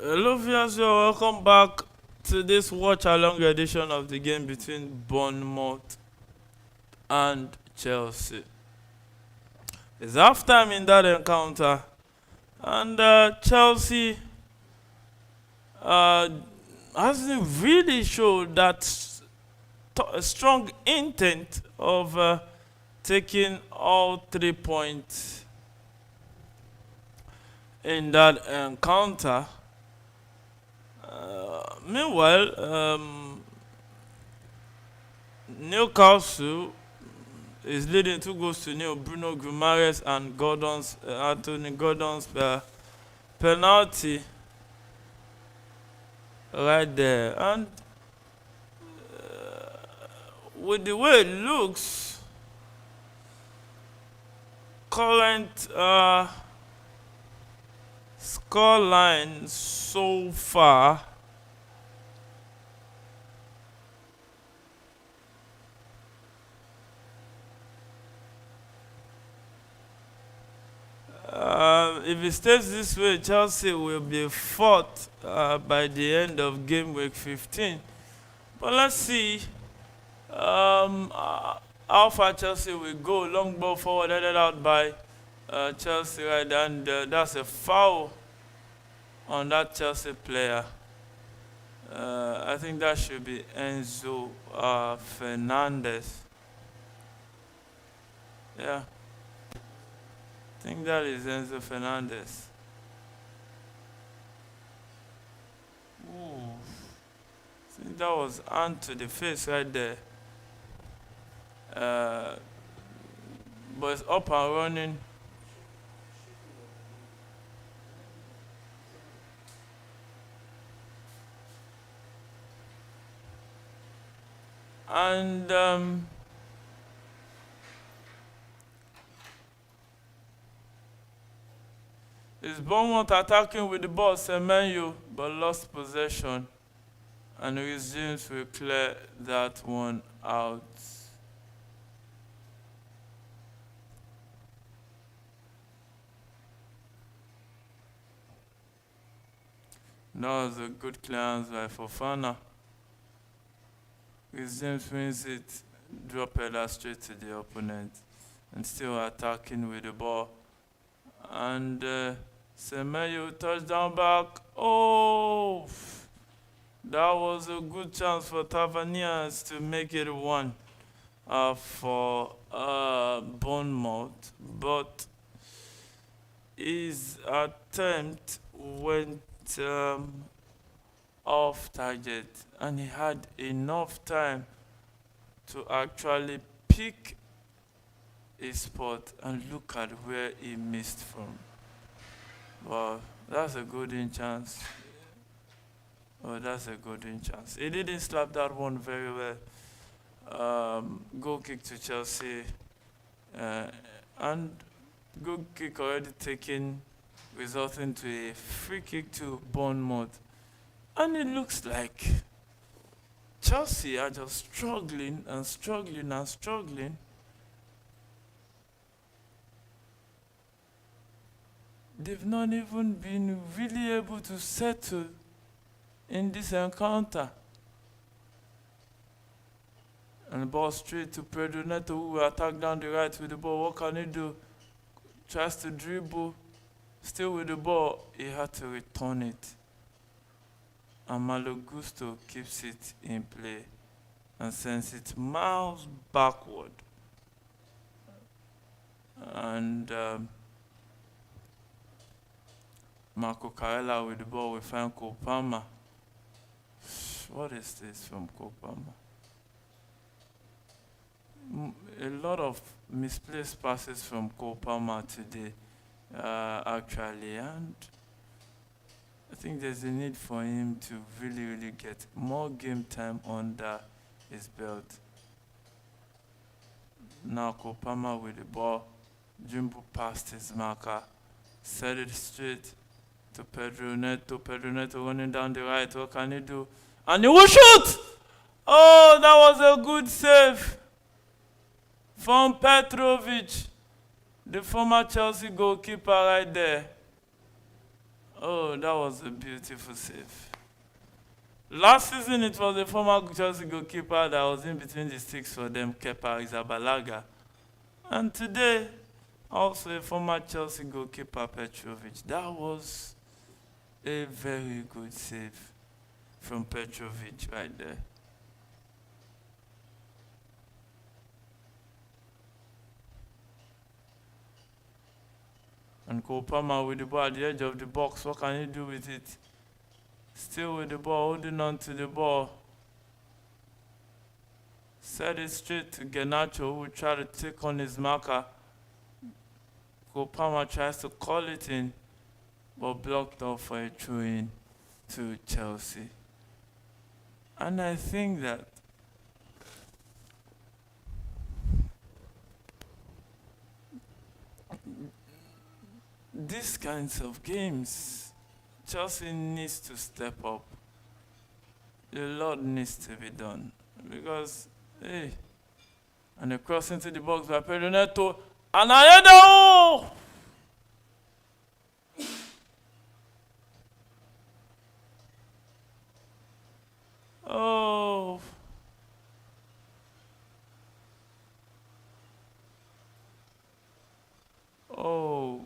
Hello, viewers, you're welcome back to this watch-along edition of the game between Bournemouth and Chelsea. It's halftime in that encounter, and Chelsea hasn't really showed that strong intent of taking all 3 points in that encounter. Meanwhile, Newcastle is leading 2 goals to nil. Bruno Guimaraes and Anthony Gordon's penalty right there. And with the way it looks, current scoreline so far, if it stays this way, Chelsea will be fourth by the end of game week 15. But let's see how far Chelsea will go. Long ball forward headed out by Chelsea, right, and that's a foul on that Chelsea player. I think that should be Enzo Fernandez. Yeah, I think that is Enzo Fernandez. Ooh. I think that was hand to the face right there. But it's up and running. And it's Bournemouth attacking with the ball, Semenyo, but lost possession. And Reece James will clear that one out. That was a good clearance by Fofana. Reece James wins it, drop header straight to the opponent, and still attacking with the ball. And Semenyo touchdown back. Oh, that was a good chance for Taverniers to make it 1 for Bournemouth, but his attempt went off target, and he had enough time to actually pick a spot, and look at where he missed from. Well, that's a golden chance. Oh, that's a golden chance. He didn't slap that one very well. Goal kick to Chelsea, and goal kick already taken, resulting to a free kick to Bournemouth. And it looks like Chelsea are just struggling and struggling and struggling. They've not even been really able to settle in this encounter. And the ball straight to Pedro Neto, who will attack down the right with the ball. What can he do? Tries to dribble, still with the ball. He had to return it. And Malo Gusto keeps it in play and sends it miles backward. And Marco Carella with the ball. We find Cole Palmer. What is this from Cole Palmer? A lot of misplaced passes from Cole Palmer today, actually, and I think there's a need for him to really get more game time under his belt. Now Cole Palmer with the ball. Jumbo passed his marker, set it straight to Pedro Neto. Pedro Neto running down the right. What can he do? And he will shoot! Oh, that was a good save from Petrovic, the former Chelsea goalkeeper right there. Oh, that was a beautiful save. Last season, it was a former Chelsea goalkeeper that was in between the sticks for them, Kepa Arrizabalaga. And today, also a former Chelsea goalkeeper, Petrovic. That was a very good save from Petrovic right there. And Cole Palmer with the ball at the edge of the box. What can he do with it? Still with the ball, holding on to the ball. Set it straight to Garnacho, who will try to take on his marker. Cole Palmer tries to call it in, but blocked off for a throw-in to Chelsea. And I think that these kinds of games, Chelsea needs to step up. A lot needs to be done. Because, hey, and a cross into the box by Pedro Neto. And Ayedo! Oh. Oh.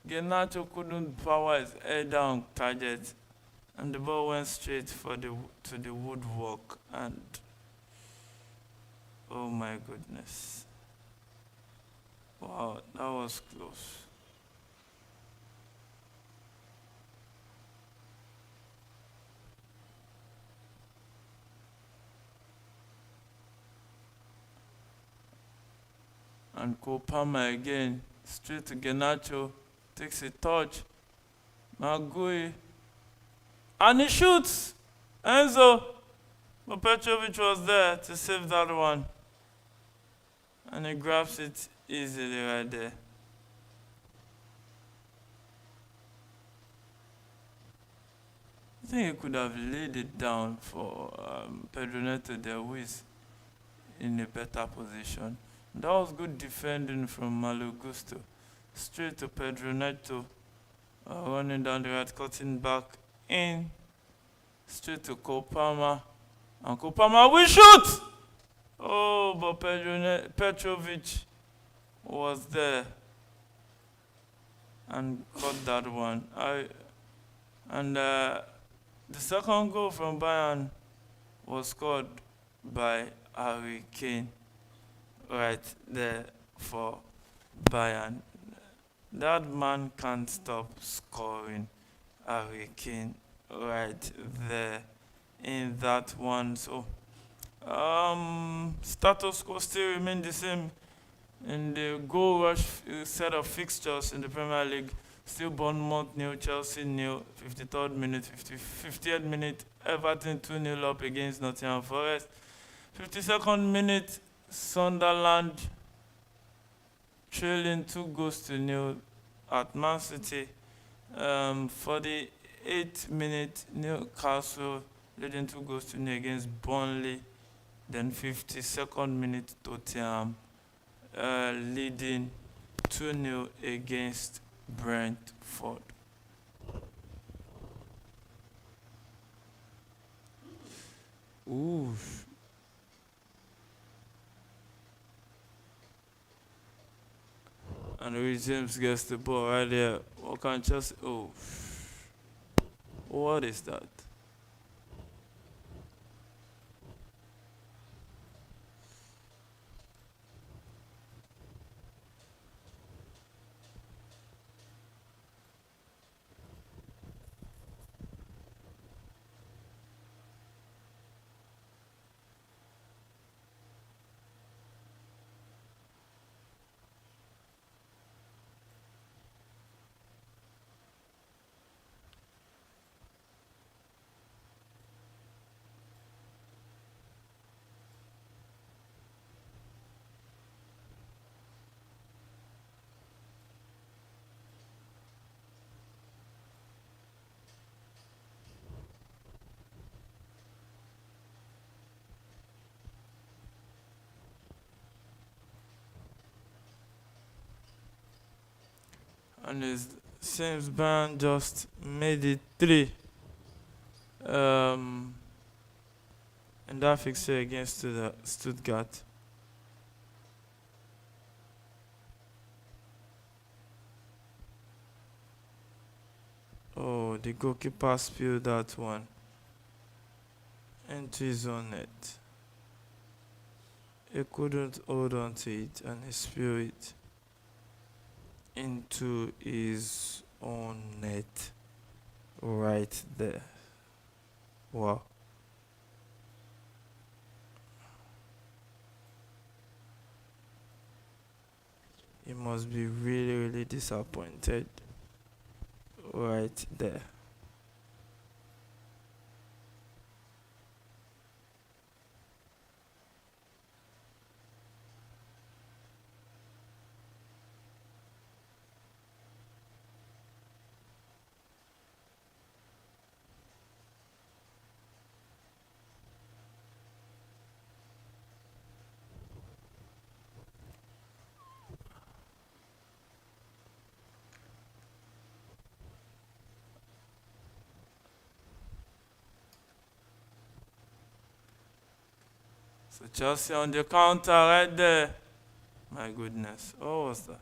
Garnacho couldn't power his head down target, and the ball went straight to the woodwork, and oh my goodness. Wow, that was close. And Cole Palmer again, straight to Garnacho, takes a touch. Magui, and he shoots! Enzo! But Petrovic was there to save that one. And he grabs it easily right there. I think he could have laid it down for Pedro Neto there, who is in a better position. That was good defending from Malo Gusto. Straight to Pedro Neto, running down the right, cutting back in. Straight to Cole Palmer. And Cole Palmer will shoot! Oh, but Petrovic was there and caught that one. The second goal from Bayern was scored by Harry Kane right there for Bayern. That man can't stop scoring. Harry Kane right there in that one. So status quo still remain the same in the goal rush set of fixtures in the Premier League. Still Bournemouth nil, Chelsea nil, 53rd minute, 50th minute, Everton 2-0 up against Nottingham Forest. 52nd minute, Sunderland trailing 2-0 at Man City. 48th minute, Newcastle leading 2-0 against Burnley. Then 52nd minute, Tottenham leading 2-0 against Brentford. Ooh. And Reece James gets the ball right there. What can Chelsea? Oh. What is that? And it's Seems Bayern just made it 3 um, in that fixture against Stuttgart. Oh, the goalkeeper spilled that one into his own net. He couldn't hold on to it and he spilled it into his own net right there. Wow. He must be really, really disappointed right there. So Chelsea on the counter right there. My goodness. What was that?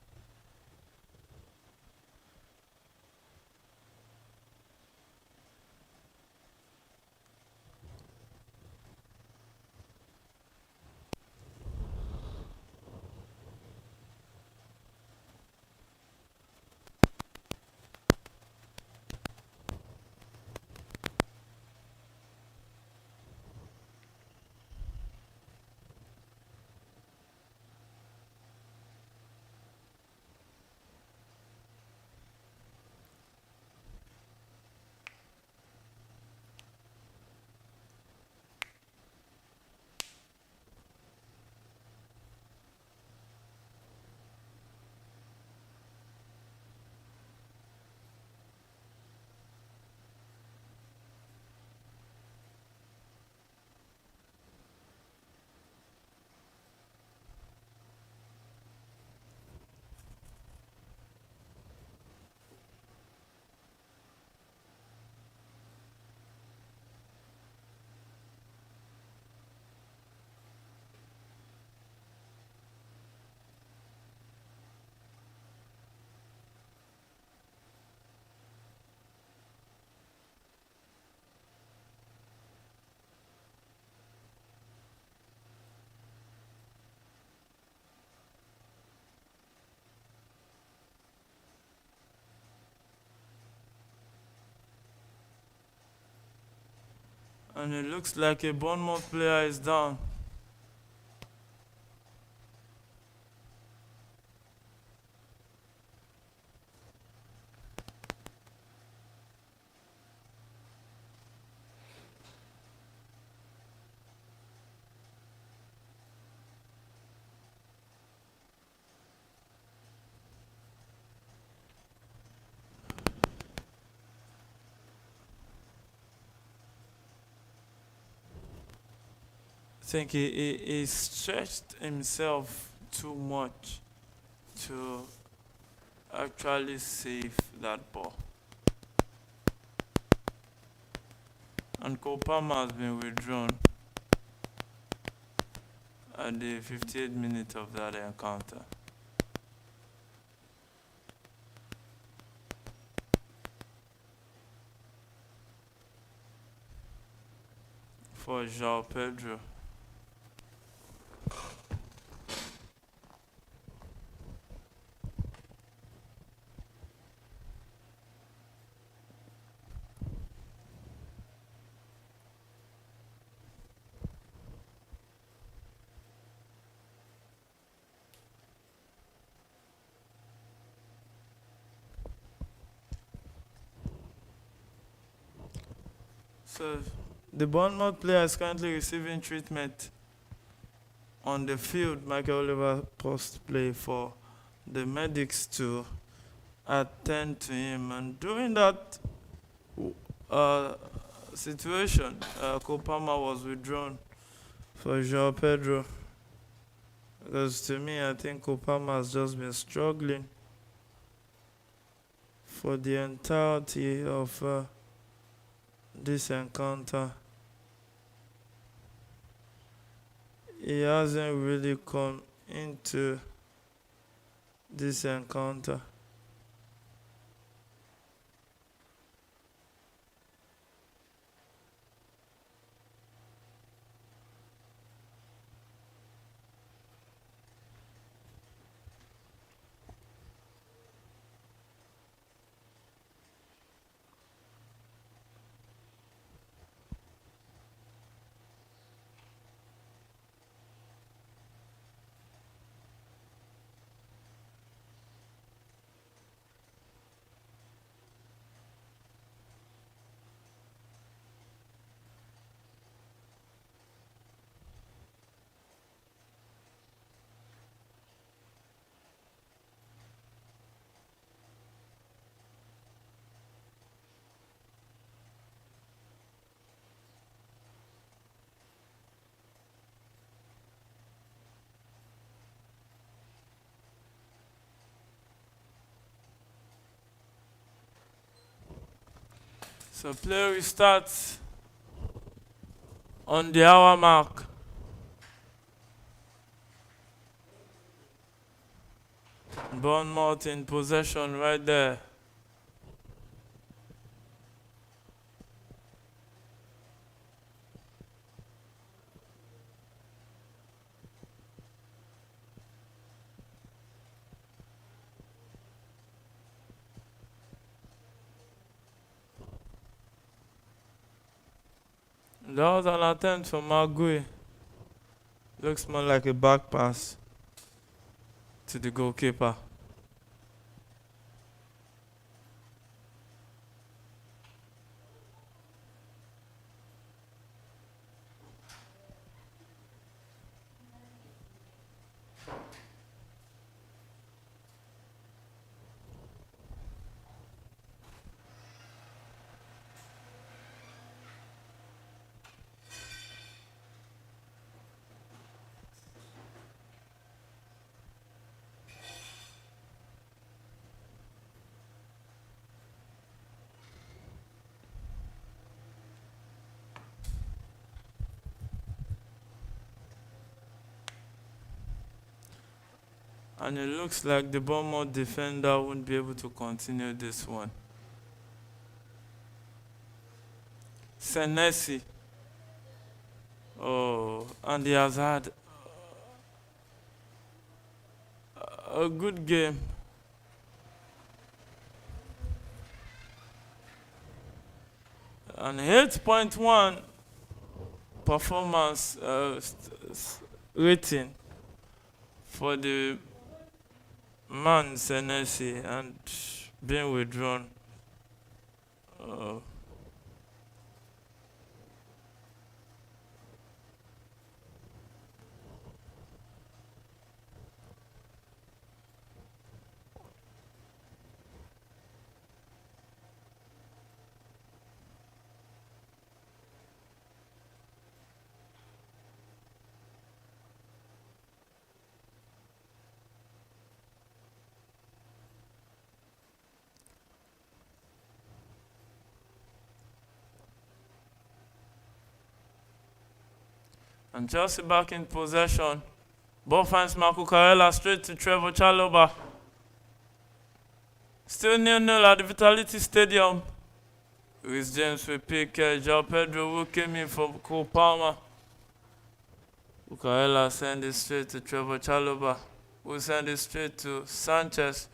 And it looks like a Bournemouth player is down. I think he stretched himself too much to actually save that ball. And Kopama has been withdrawn at the 58th minute of that encounter. For João Pedro. So the Bournemouth player is currently receiving treatment on the field. Michael Oliver post play for the medics to attend to him, and during that situation, Kopama was withdrawn for João Pedro. Because to me, I think Kopama has just been struggling for the entirety of this encounter. He hasn't really come into this encounter. So play restarts on the hour mark. Bournemouth in possession right there. That was an attempt from Magui. Looks more like a back pass to the goalkeeper. And it looks like the Bournemouth defender won't be able to continue this one. Senesi. Oh, and he has had a good game. An 8.1 performance rating for the man Senesi, and being withdrawn. And Chelsea back in possession. Ball finds Marco Carella straight to Trevor Chalobah. Still 0-0 at the Vitality Stadium. Rhys James will pick João Pedro, who came in for Cole Palmer. Carella send it straight to Trevor Chalobah, who send it straight to Sanchez.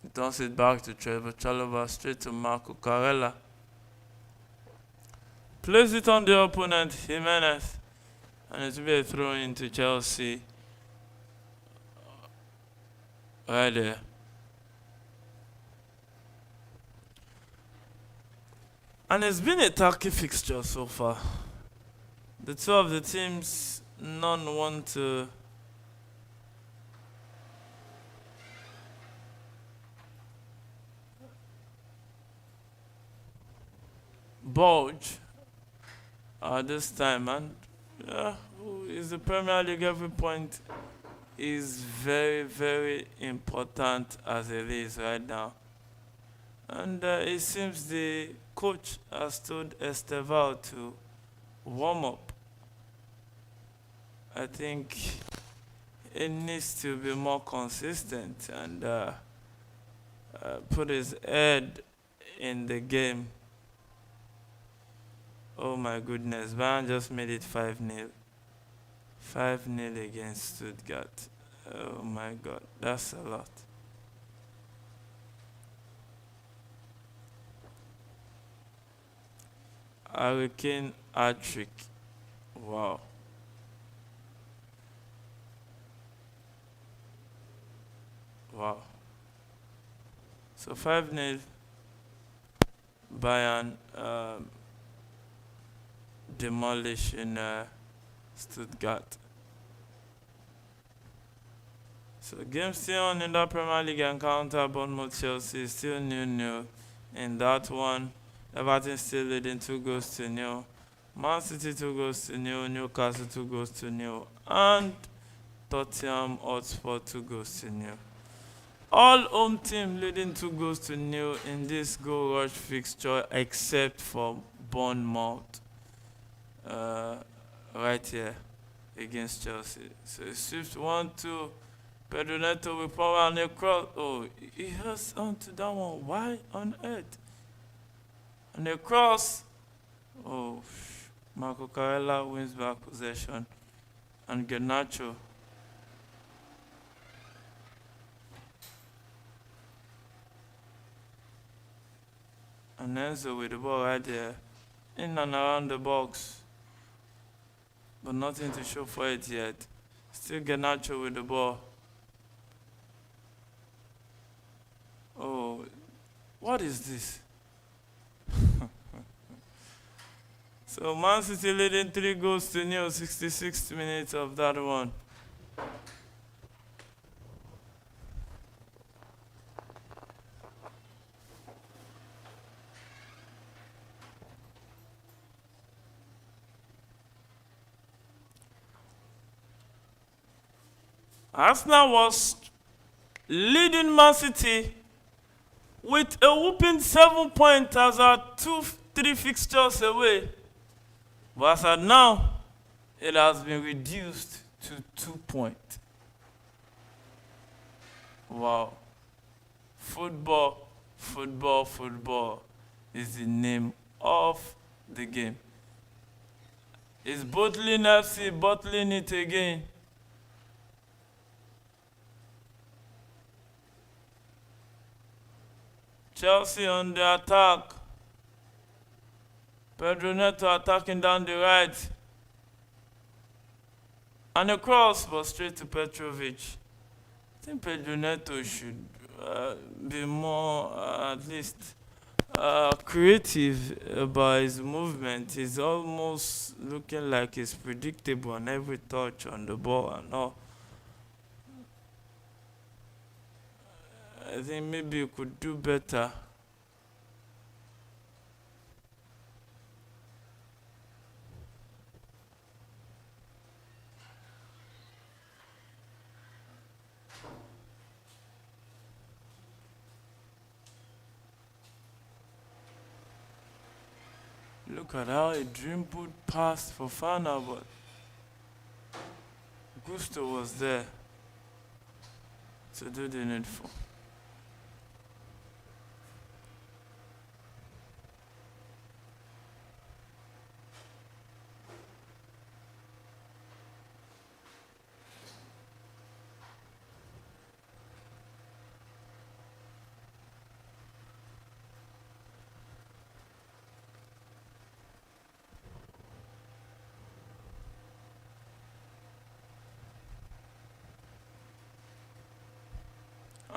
He turns it back to Trevor Chalobah, straight to Marco Carella. Plays it on the opponent, Jimenez, and it will be a throw into Chelsea. Right there. And it's been a tacky fixture so far. The two of the teams, none want to bulge this time, and is the Premier League. Every point is very, very important as it is right now. And it seems the coach has told Esteval to warm up. I think it needs to be more consistent and put his head in the game. Oh my goodness, Bayern just made it 5-0. 5-0 against Stuttgart. Oh my god, that's a lot. Hurricane hat-trick. Wow. Wow. So 5-0 Bayern demolishing Stuttgart. So game still on in the Premier League encounter. Bournemouth Chelsea still 0-0 in that one. Everton still leading 2-0. Man City 2-0. Newcastle 2-0. And Tottenham Hotspur 2-0. All home team leading 2-0 in this goal rush fixture except for Bournemouth. Right here against Chelsea. So Swift 1-2. Pedro Neto with power and a cross. Oh, he has onto that one. Why on earth? And a cross. Oh, Marco Carella wins back possession. And Garnacho. And Enzo with the ball right there. In and around the box. But nothing to show for it yet. Still Garnacho with the ball. Oh, what is this? So Man City leading 3-0, 66th minute of that one. Arsenal was leading Man City with a whooping 7 points as our 2-3 fixtures away. But as of now, it has been reduced to 2 points. Wow. Football, football, football is the name of the game. Is bottling FC bottling it again? Chelsea on the attack. Pedro Neto attacking down the right. And a cross, but straight to Petrovic. I think Pedro Neto should be more, at least, creative about his movement. He's almost looking like he's predictable on every touch on the ball and all. I think maybe you could do better. Look at how he dribbled past Fofana, but Gusto was there to do the needful.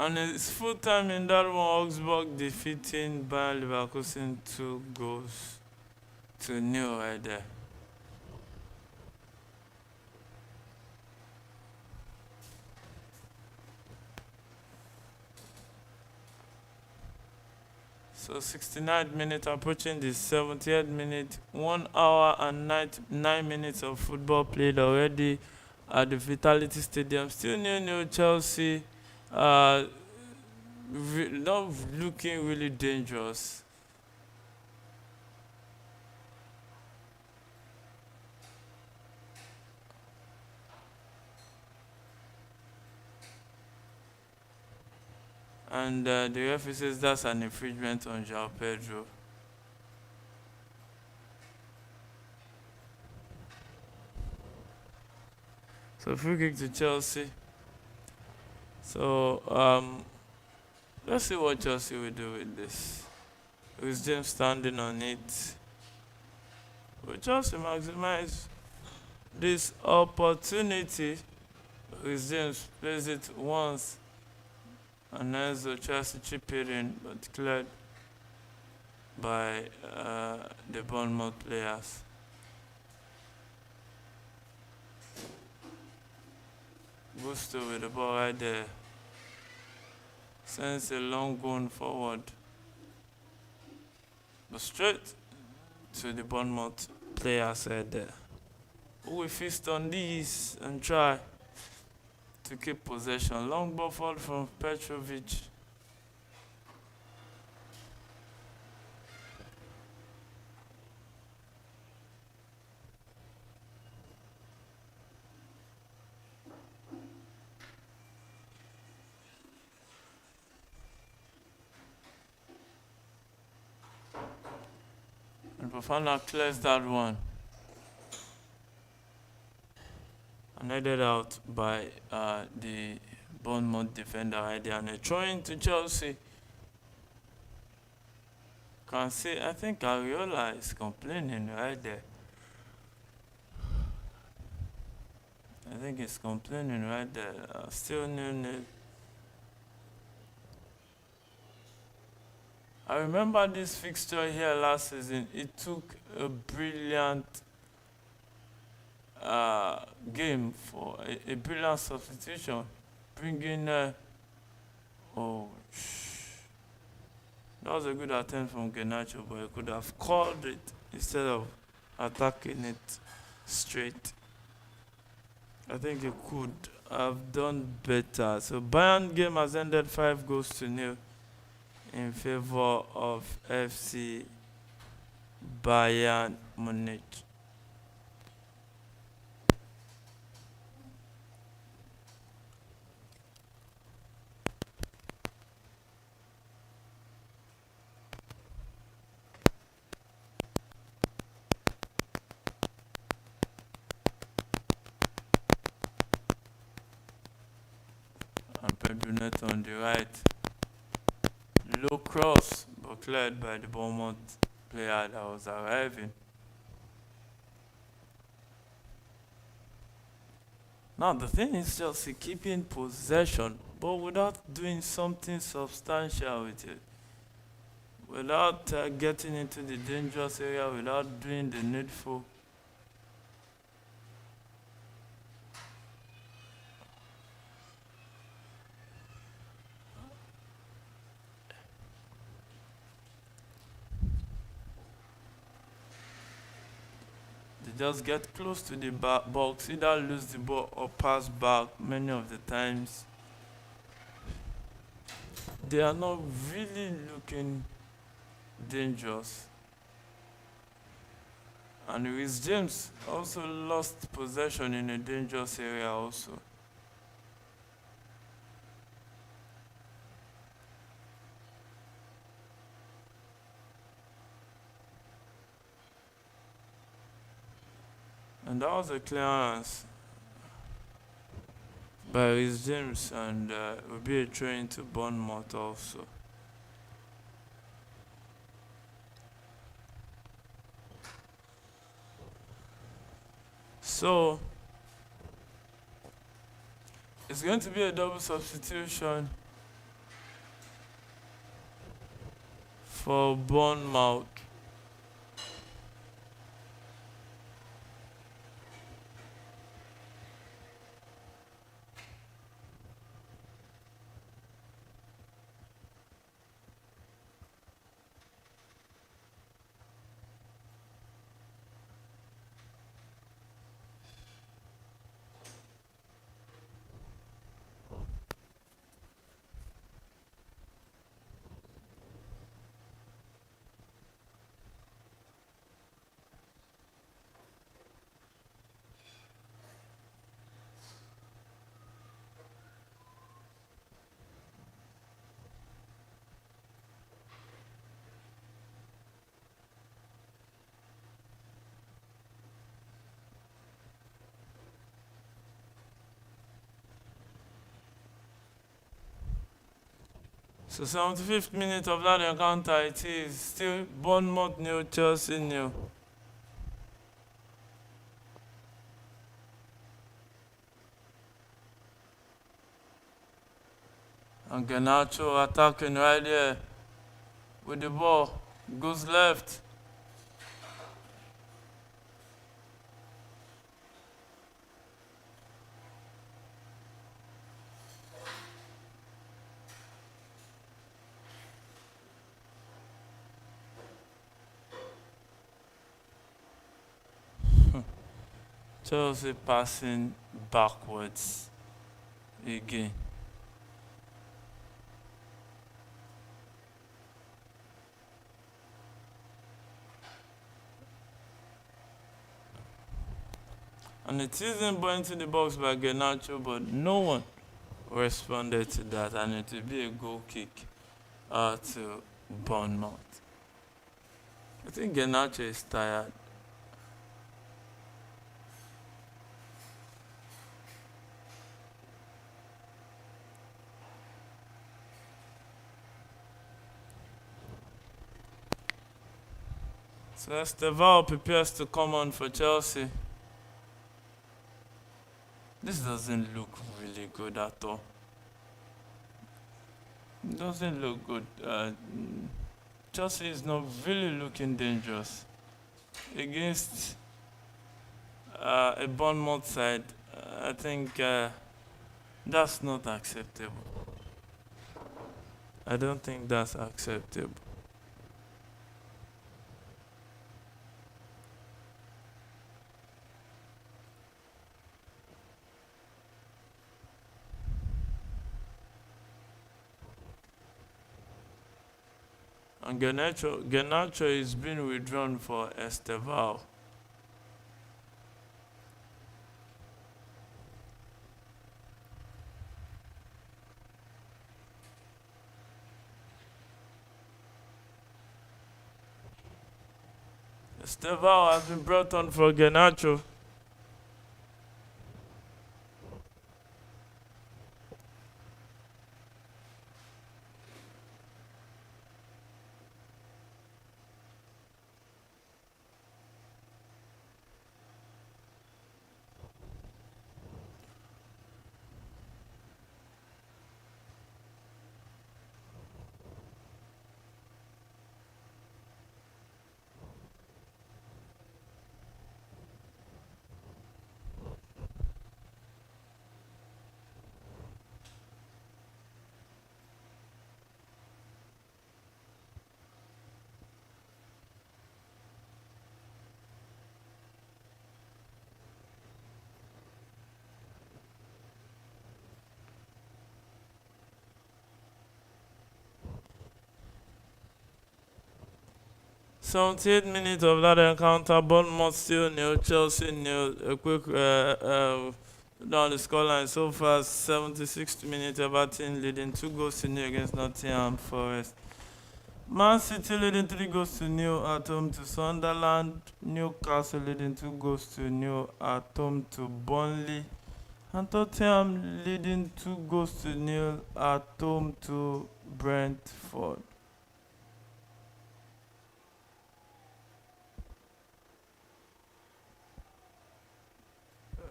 And it's full time in that one, Augsburg defeating Bayer Leverkusen 2-0 right there. So 69th minute approaching the 70th minute, 1 hour and 9 minutes of football played already at the Vitality Stadium. Still 0-0 Chelsea. not looking really dangerous. And the referee says that's an infringement on João Pedro. So free kick to Chelsea. So let's see what Chelsea will do with this. With James standing on it. Will Chelsea maximize this opportunity? With James plays it once. And Enzo tries to chip it in, but cleared by the Bournemouth players. Gusto with the ball right there. Sends a long one forward. But straight to the Bournemouth players right there. Who will feast on these and try to keep possession. Long ball fall from Petrovic. And Fofana clears that one. And headed out by the Bournemouth defender right there. And a throw into Chelsea. Can see, I think Ariola is complaining right there. I think he's complaining right there. Still 0-0. I remember this fixture here last season. It took a brilliant game for a brilliant substitution, bringing that was a good attempt from Garnacho, but he could have called it instead of attacking it straight. I think he could have done better. So Bayern game has ended 5-0 in favor of FC Bayern Munich. And Pedro Neto on the right. Low cross, but cleared by the Bournemouth player that was arriving. Now the thing is Chelsea keeping possession, but without doing something substantial with it. Without getting into the dangerous area, without doing the needful. Just get close to the box, either lose the ball or pass back. Many of the times they are not really looking dangerous. And Reece James also lost possession in a dangerous area also. And that was a clearance by Reece James, and will be a throw into Bournemouth also. So it's going to be a double substitution for Bournemouth. So 75th minute of that encounter, it is still Bournemouth 0, Chelsea 0. And Garnacho attacking right there with the ball. Goes left. Chelsea passing backwards again. And it isn't going to the box by Garnacho, but no one responded to that, and it will be a goal kick to Bournemouth. I think Garnacho is tired. So Estevao prepares to come on for Chelsea. This doesn't look really good at all. It doesn't look good. Chelsea is not really looking dangerous against a Bournemouth side. I think that's not acceptable. I don't think that's acceptable. And Garnacho is being withdrawn for Estevao. Estevao has been brought on for Garnacho. So 8 minutes of that encounter, Bournemouth still 0, Chelsea 0. A quick down the scoreline so far, 76th minute, Everton leading 2-0 against Nottingham Forest. Man City leading 3-0 at home to Sunderland. Newcastle leading 2-0 at home to Burnley. And Tottenham leading 2-0 at home to Brentford.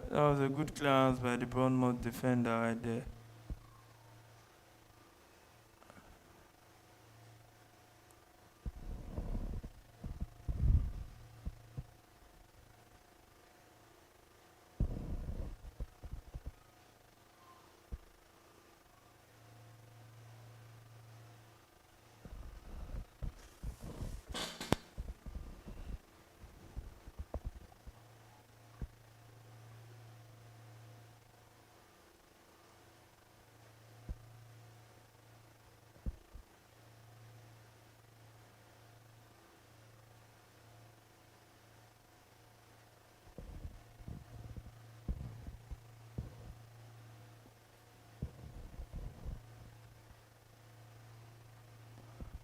That was a good clearance by the Bournemouth defender right there.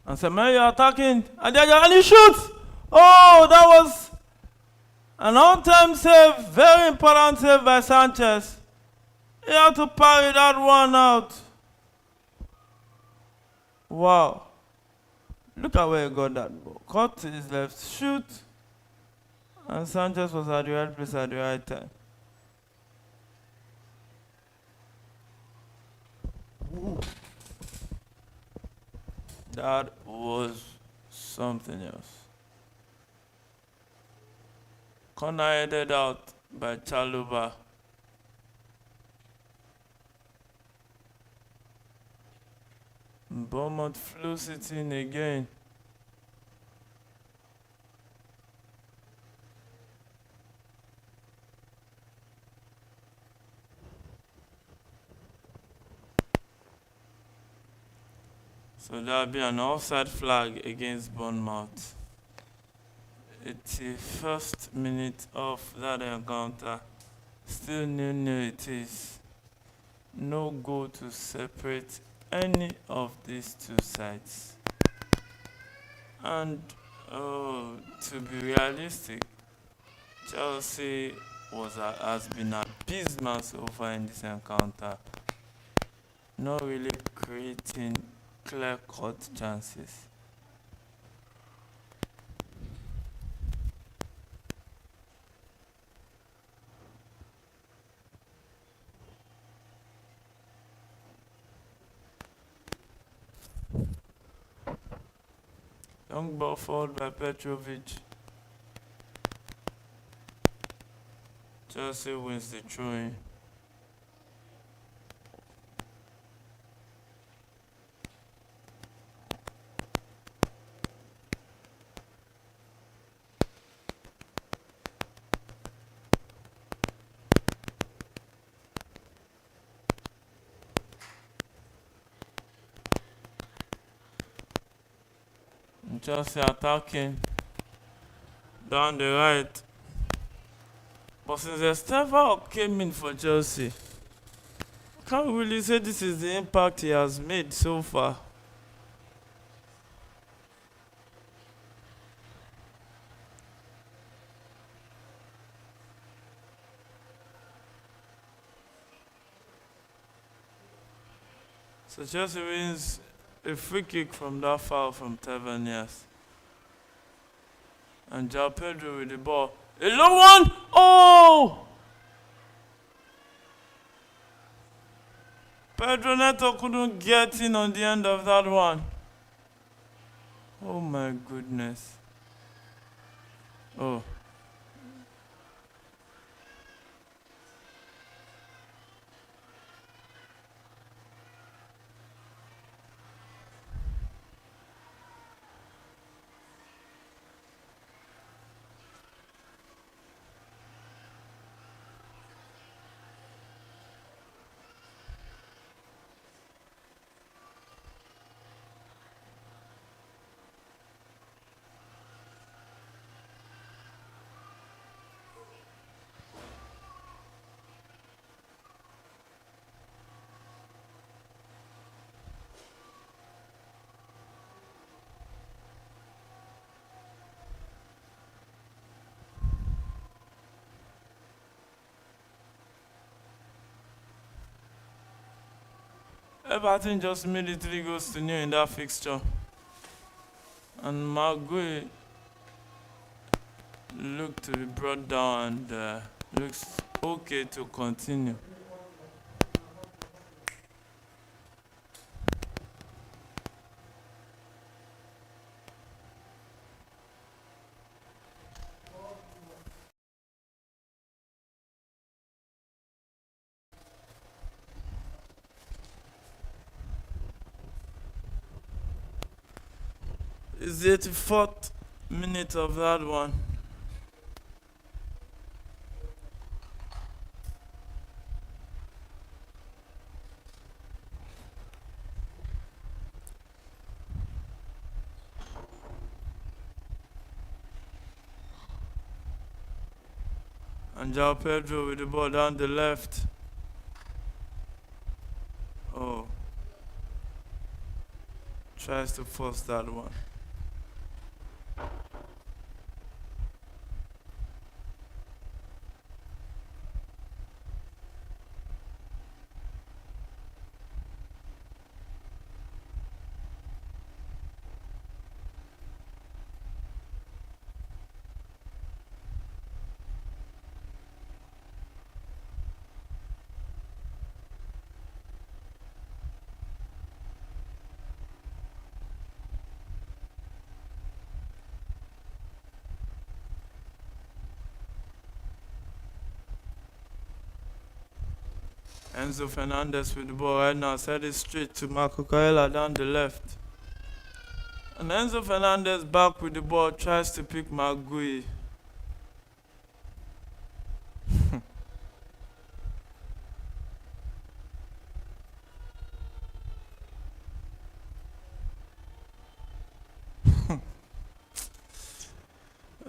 And Semedo attacking, and he shoots! Oh, that was an on-time save, very important save by Sanchez. He had to parry that one out. Wow. Look at where he got that ball. Cut to his left, shoot. And Sanchez was at the right place at the right time. That was something else. Corner headed out by Chaluba. Bournemouth flew it in again. So there'll be an offside flag against Bournemouth. 81st minute of that encounter. Still 0-0 it is. No goal to separate any of these two sides. And to be realistic, Chelsea has been abysmal so far in this encounter. Not really creating clear-cut chances. Long ball followed by Petrovic. Chelsea wins the throw-in. Chelsea attacking down the right. But since Estevao came in for Chelsea, I can't really say this is the impact he has made so far. So Chelsea wins a free kick from that foul from Taverniers. And João Pedro with the ball. A low one! Oh! Pedro Neto couldn't get in on the end of that one. Oh my goodness. Oh. Everton just made 3 goals to 0 in that fixture. And Maguire looked to be brought down and looks okay to continue. It's the 84th minute of that one. And João Pedro with the ball down the left. Oh. Tries to force that one. Enzo Fernandez with the ball right now. Set it straight to Marco Caella down the left. And Enzo Fernandez back with the ball, tries to pick Magui.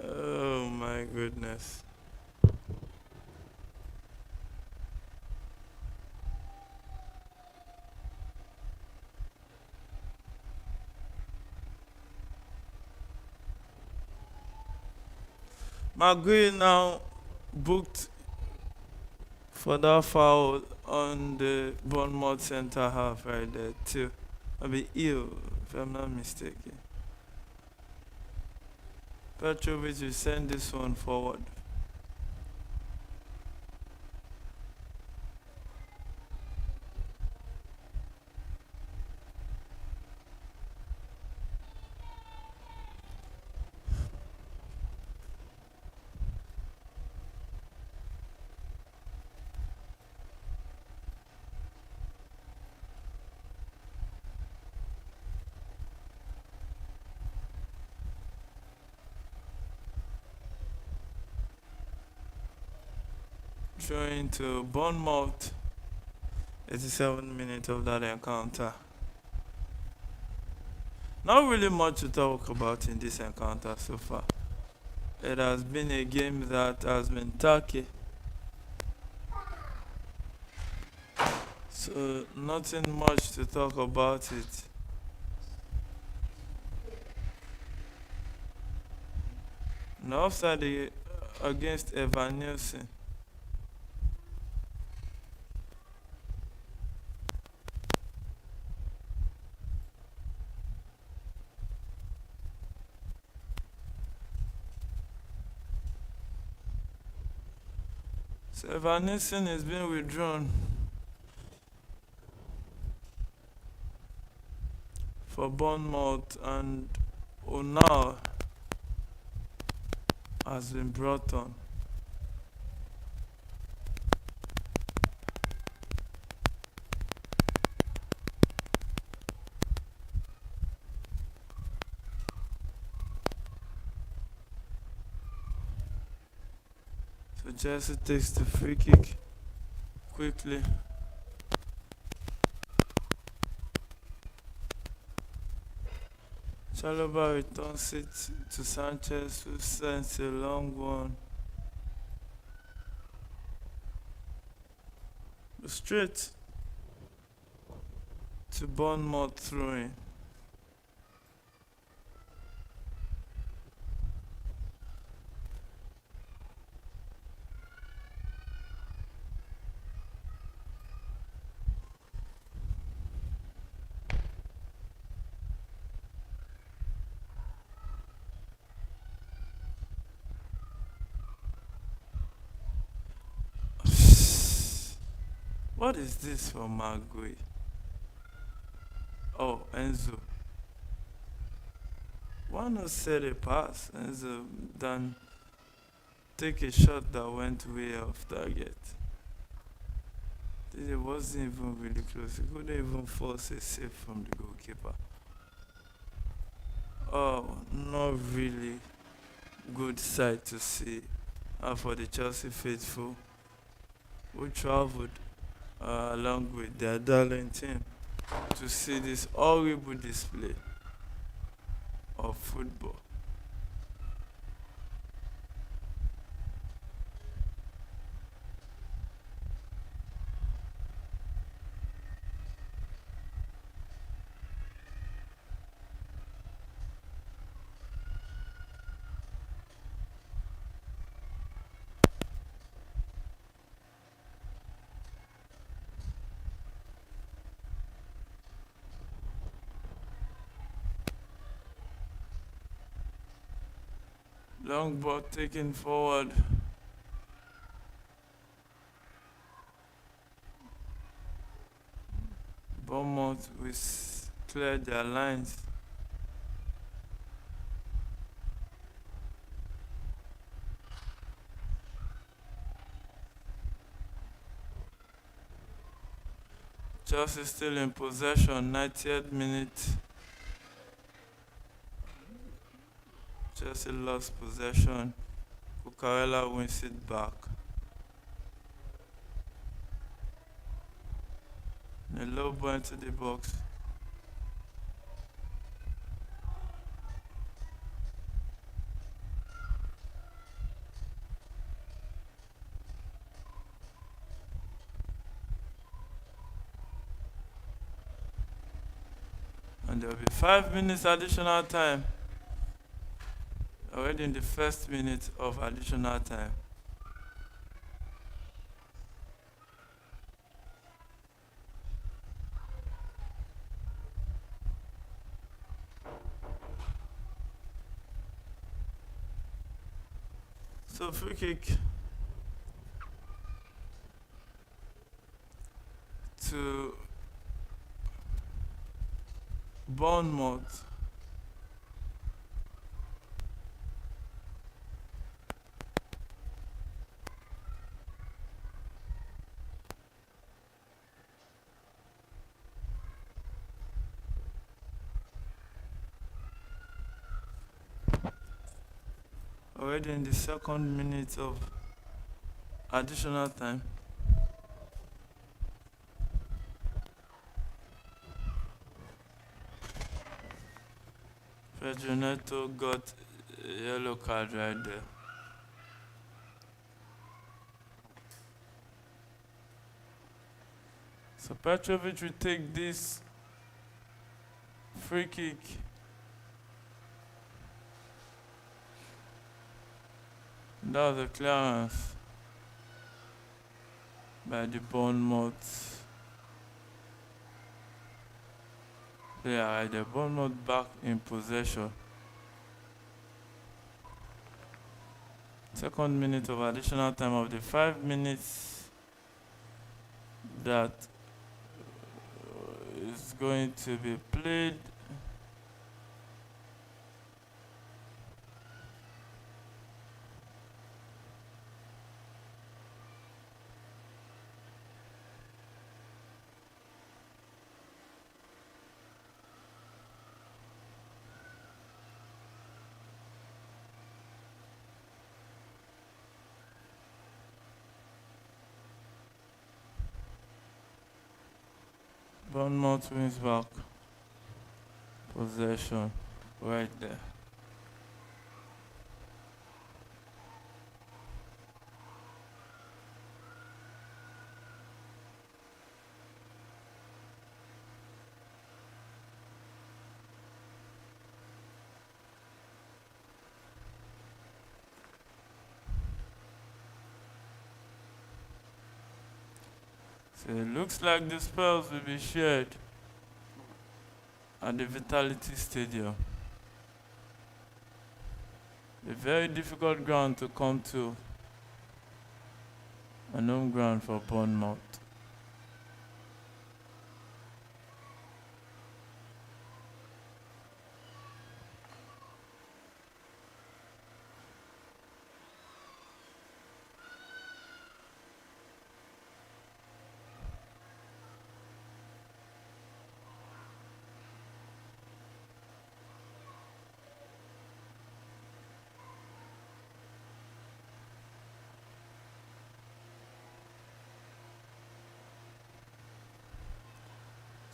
Oh my goodness. Magui now booked for that foul on the Bournemouth centre half right there too. I'll be ill if I'm not mistaken. Petrovic will send this one forward. Throwing to Bournemouth. 87 minutes of that encounter. Not really much to talk about in this encounter so far. It has been a game that has been tacky. So nothing much to talk about it. No offside against Evan Nielsen. So Evan Nielsen has been withdrawn for Bournemouth, and Onal has been brought on. So Jesse takes the free kick quickly. Chalobah returns it to Sanchez, who sends a long one. Straight to Bournemouth throwing. What is this for Magui? Oh, Enzo. Why not set a pass, Enzo, than take a shot that went way off target? It wasn't even really close. He couldn't even force a save from the goalkeeper. Oh, not really good sight to see for the Chelsea faithful who traveled along with their darling team to see this horrible display of football. Long ball taken forward. Bournemouth will clear their lines. Chelsea still in possession, 90th minute. Chelsea lost possession. Cucurella wins it back. A low ball into the box. And there will be 5 minutes additional time. Already in the first minute of additional time. So free kick to Bournemouth. Already in the second minute of additional time. Pedro Neto got a yellow card right there. So Petrovic will take this free kick. That was a clearance by the Bournemouth player. The Bournemouth back in possession. Second minute of additional time of the 5 minutes that is going to be played. Bournemouth wins back possession right there. So it looks like the spells will be shared at the Vitality Stadium. A very difficult ground to come to, an home ground for Bournemouth.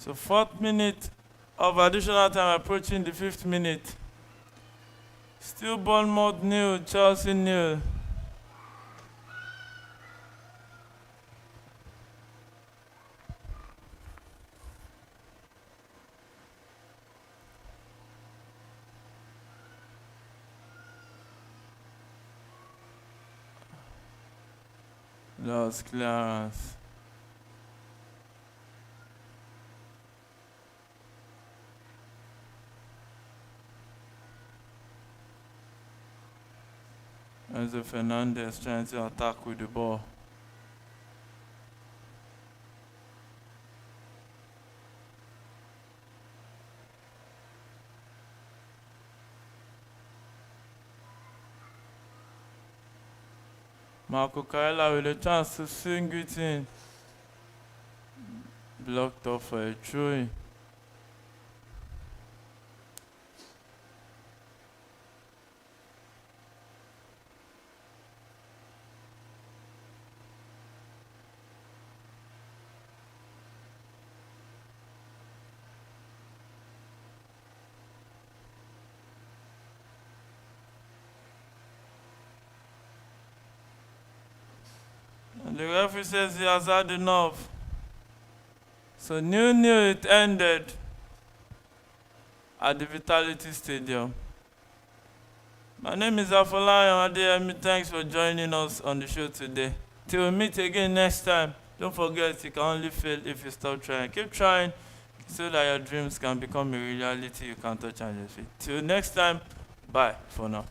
So 4th minute of additional time approaching the 5th minute. Still Bournemouth 0, Chelsea 0. Lost clearance. Enzo Fernandez trying to attack with the ball. Marco Cucurella with a chance to swing it in. Blocked off for a throw. And the referee says he has had enough. So 0-0 it ended at the Vitality Stadium. My name is Afolayan Adeyemi. Thanks for joining us on the show today. Till we meet again next time, don't forget you can only fail if you stop trying. Keep trying so that your dreams can become a reality you can touch and your feet. Till next time, bye for now.